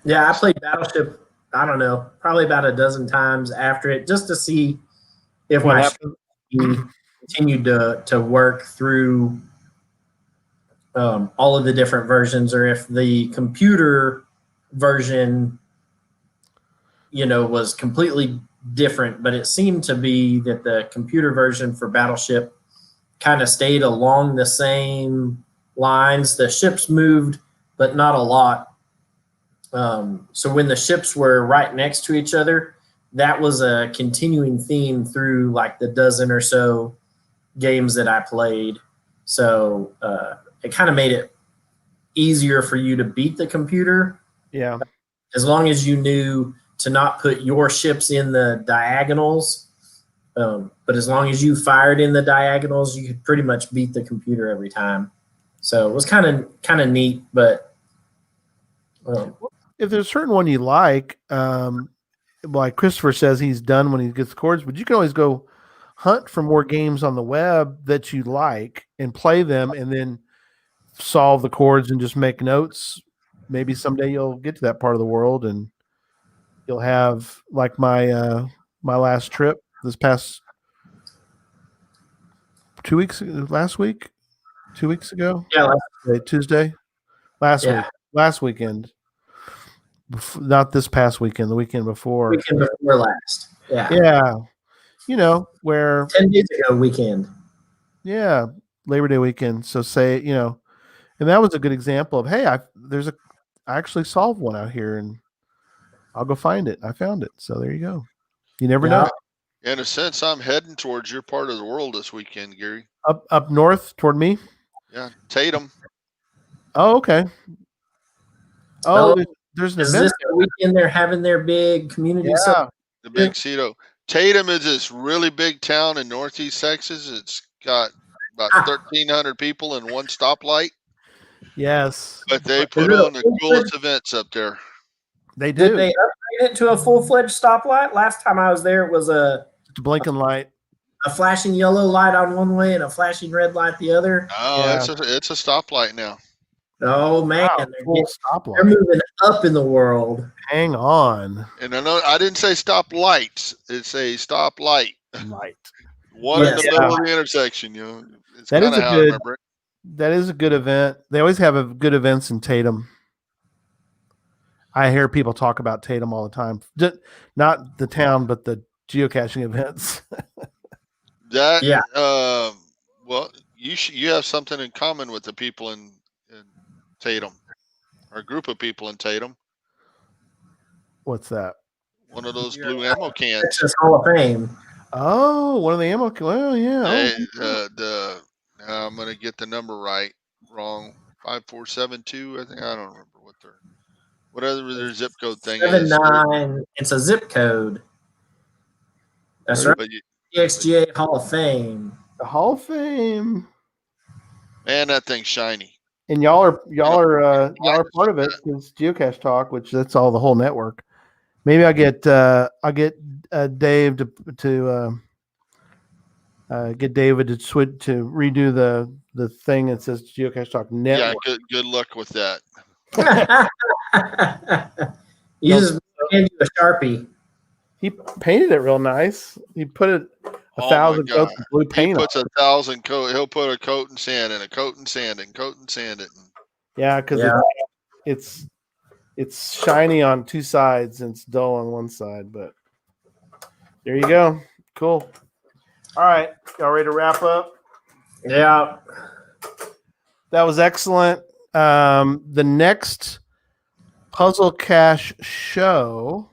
Yeah, I played Battleship, I don't know, probably about a dozen times after it, just to see if what my happened continued to work through all of the different versions, or if the computer version, was completely different. But it seemed to be that the computer version for Battleship kind of stayed along the same lines. The ships moved, but not a lot. So when the ships were right next to each other, that was a continuing theme through like the dozen or so games that I played. So it kind of made it easier for you to beat the computer. Yeah. As long as you knew to not put your ships in the diagonals. But as long as you fired in the diagonals, you could pretty much beat the computer every time. So it was kind of neat, but If there's a certain one you like Christopher says he's done when he gets the chords, but you can always go hunt for more games on the web that you like and play them and then solve the chords and just make notes. Maybe someday you'll get to that part of the world and you'll have like my last trip this past 2 weeks last week, 2 weeks ago. Yeah, Tuesday. Last weekend. Not this past weekend, the weekend before. Weekend before last. Yeah. Yeah. Where 10 days ago weekend. Yeah, Labor Day weekend. So say, and that was a good example of, hey, I actually solved one out here and I'll go find it. I found it. So there you go. You never know. In a sense, I'm heading towards your part of the world this weekend, Gary. Up north toward me? Yeah, Tatum. Oh, okay. There's an Is event. This the weekend they're having their big community celebration? The big Cedo. Tatum is this really big town in northeast Texas. It's got about 1,300 people in one stoplight. Yes. But they put on the coolest events up there. They do. Did they upgrade it to a full-fledged stoplight? Last time I was there, it was a blinking light. A flashing yellow light on one way and a flashing red light the other. Oh, it's a stoplight now. Oh man, wow, they're moving up in the world. Hang on. And I didn't say stop lights. It's a stop light. Light. One in the middle of the intersection. It's that is how I remember it. That is a good event. They always have good events in Tatum. I hear people talk about Tatum all the time. Not the town, but the geocaching events. Well, you have something in common with the people in Tatum, or a group of people in Tatum. What's that? One of those blue ammo cans. Texas Hall of Fame. Oh, one of the ammo. Well, yeah. I'm gonna get the number wrong. 5472. I don't remember whatever their zip code thing 79. It's a zip code. That's right. The XGA Hall of Fame. The Hall of Fame. Man, that thing's shiny. And y'all are part of it. It's Geocache Talk, which that's all the whole network. Maybe I'll get Dave to get David to switch to redo the thing that says Geocache Talk Network. Yeah, good luck with that. You just hand you a Sharpie. He painted it real nice. He put it 1,000 coats of blue paint. He puts 1,000 coat. He'll put a coat and sand and a coat and sand and coat and sand it. Yeah, because it's shiny on two sides and it's dull on one side. But there you go. Cool. All right, y'all ready to wrap up? Yeah. That was excellent. The next Puzzle Cache show,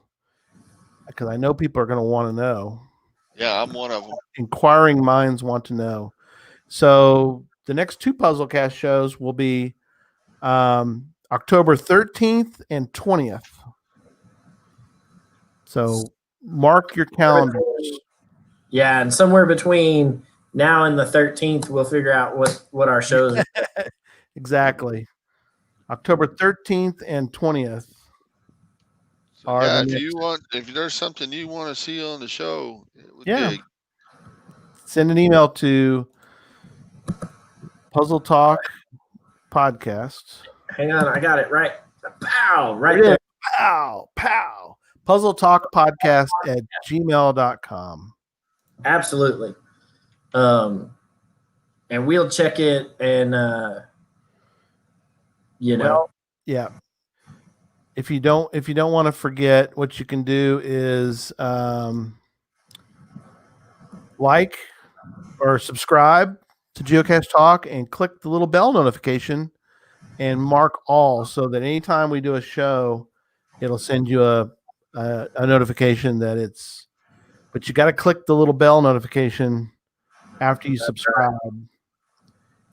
because I know people are going to want to know. Yeah, I'm one of them. Inquiring minds want to know. So the next two Puzzle Cache shows will be October 13th and 20th. So mark your calendars. Yeah, and somewhere between now and the 13th, we'll figure out what our shows are. Exactly. October 13th and 20th. So, if there's something you want to see on the show, send an email to Puzzle Talk Podcast. Hang on, I got it right. Pow, right there. Pow, pow. Puzzle Talk Podcast at gmail.com. Absolutely. And we'll check it and Well, yeah. If you don't want to forget, what you can do is like or subscribe to Geocache Talk and click the little bell notification and mark all, so that anytime we do a show, it'll send you a notification that it's. But you got to click the little bell notification after you subscribe. And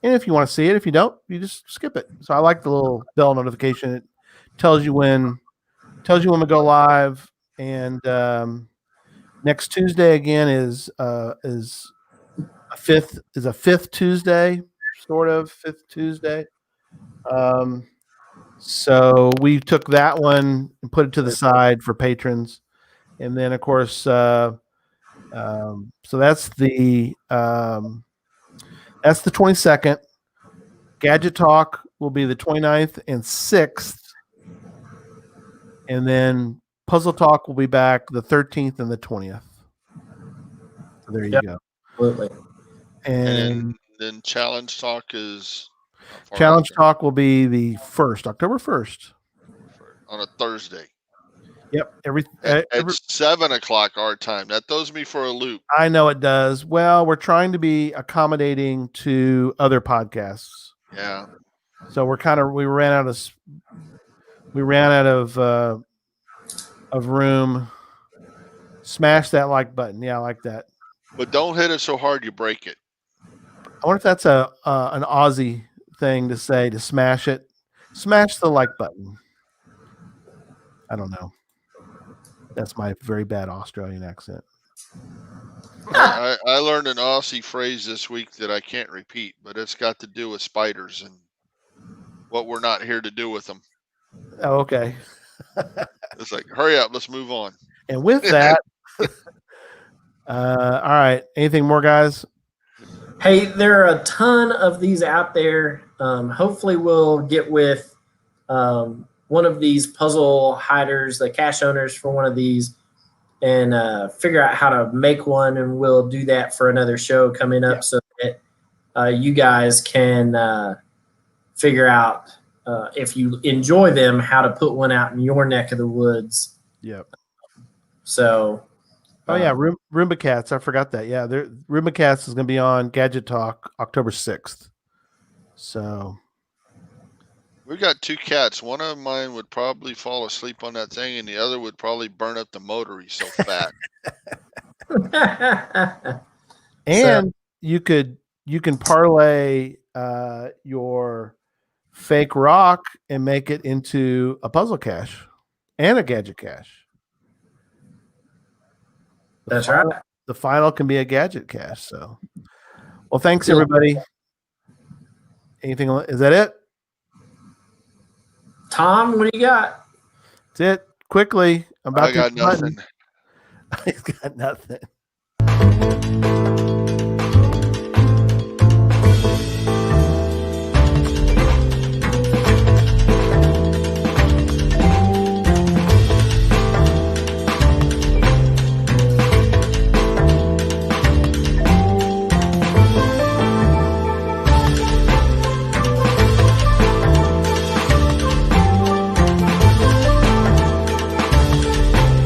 if you want to see it, if you don't, you just skip it. So I like the little bell notification. It tells you when we go live. And next Tuesday again is a fifth Tuesday, sort of fifth Tuesday. So we took that one and put it to the side for patrons, and then of course, so that's the 22nd. Gadget Talk will be the 29th and 6th, and then Puzzle Talk will be back the 13th and the 20th. So there you go. Absolutely. And then Challenge Talk is how far Challenge out Talk will be the 1st, October 1st. on a Thursday Yep. at 7:00 our time. That throws me for a loop. I know it does. Well, we're trying to be accommodating to other podcasts. Yeah. So we ran out of room. Smash that like button. Yeah, I like that. But don't hit it so hard you break it. I wonder if that's an Aussie thing to say, to smash it. Smash the like button. I don't know. That's my very bad Australian accent. I learned an Aussie phrase this week that I can't repeat, but it's got to do with spiders and what we're not here to do with them. Oh, okay. It's like, hurry up, let's move on. And with that, all right. Anything more, guys? Hey, there are a ton of these out there. Hopefully we'll get with one of these puzzle hiders, the cache owners for one of these, and figure out how to make one, and we'll do that for another show coming up so that you guys can figure out, if you enjoy them, how to put one out in your neck of the woods. Yep. So... Oh yeah, Roomba Cats. I forgot that. Yeah, Roomba Cats is going to be on Gadget Talk October 6th. So we've got 2 cats. One of mine would probably fall asleep on that thing, and the other would probably burn up the motor. He's so fat. And you can parlay your fake rock and make it into a puzzle cache and a gadget cache. That's right. The final can be a gadget cache. So, well, thanks everybody. Anything? Is that it? Tom, what do you got? That's it. Quickly. I got nothing. He's got nothing.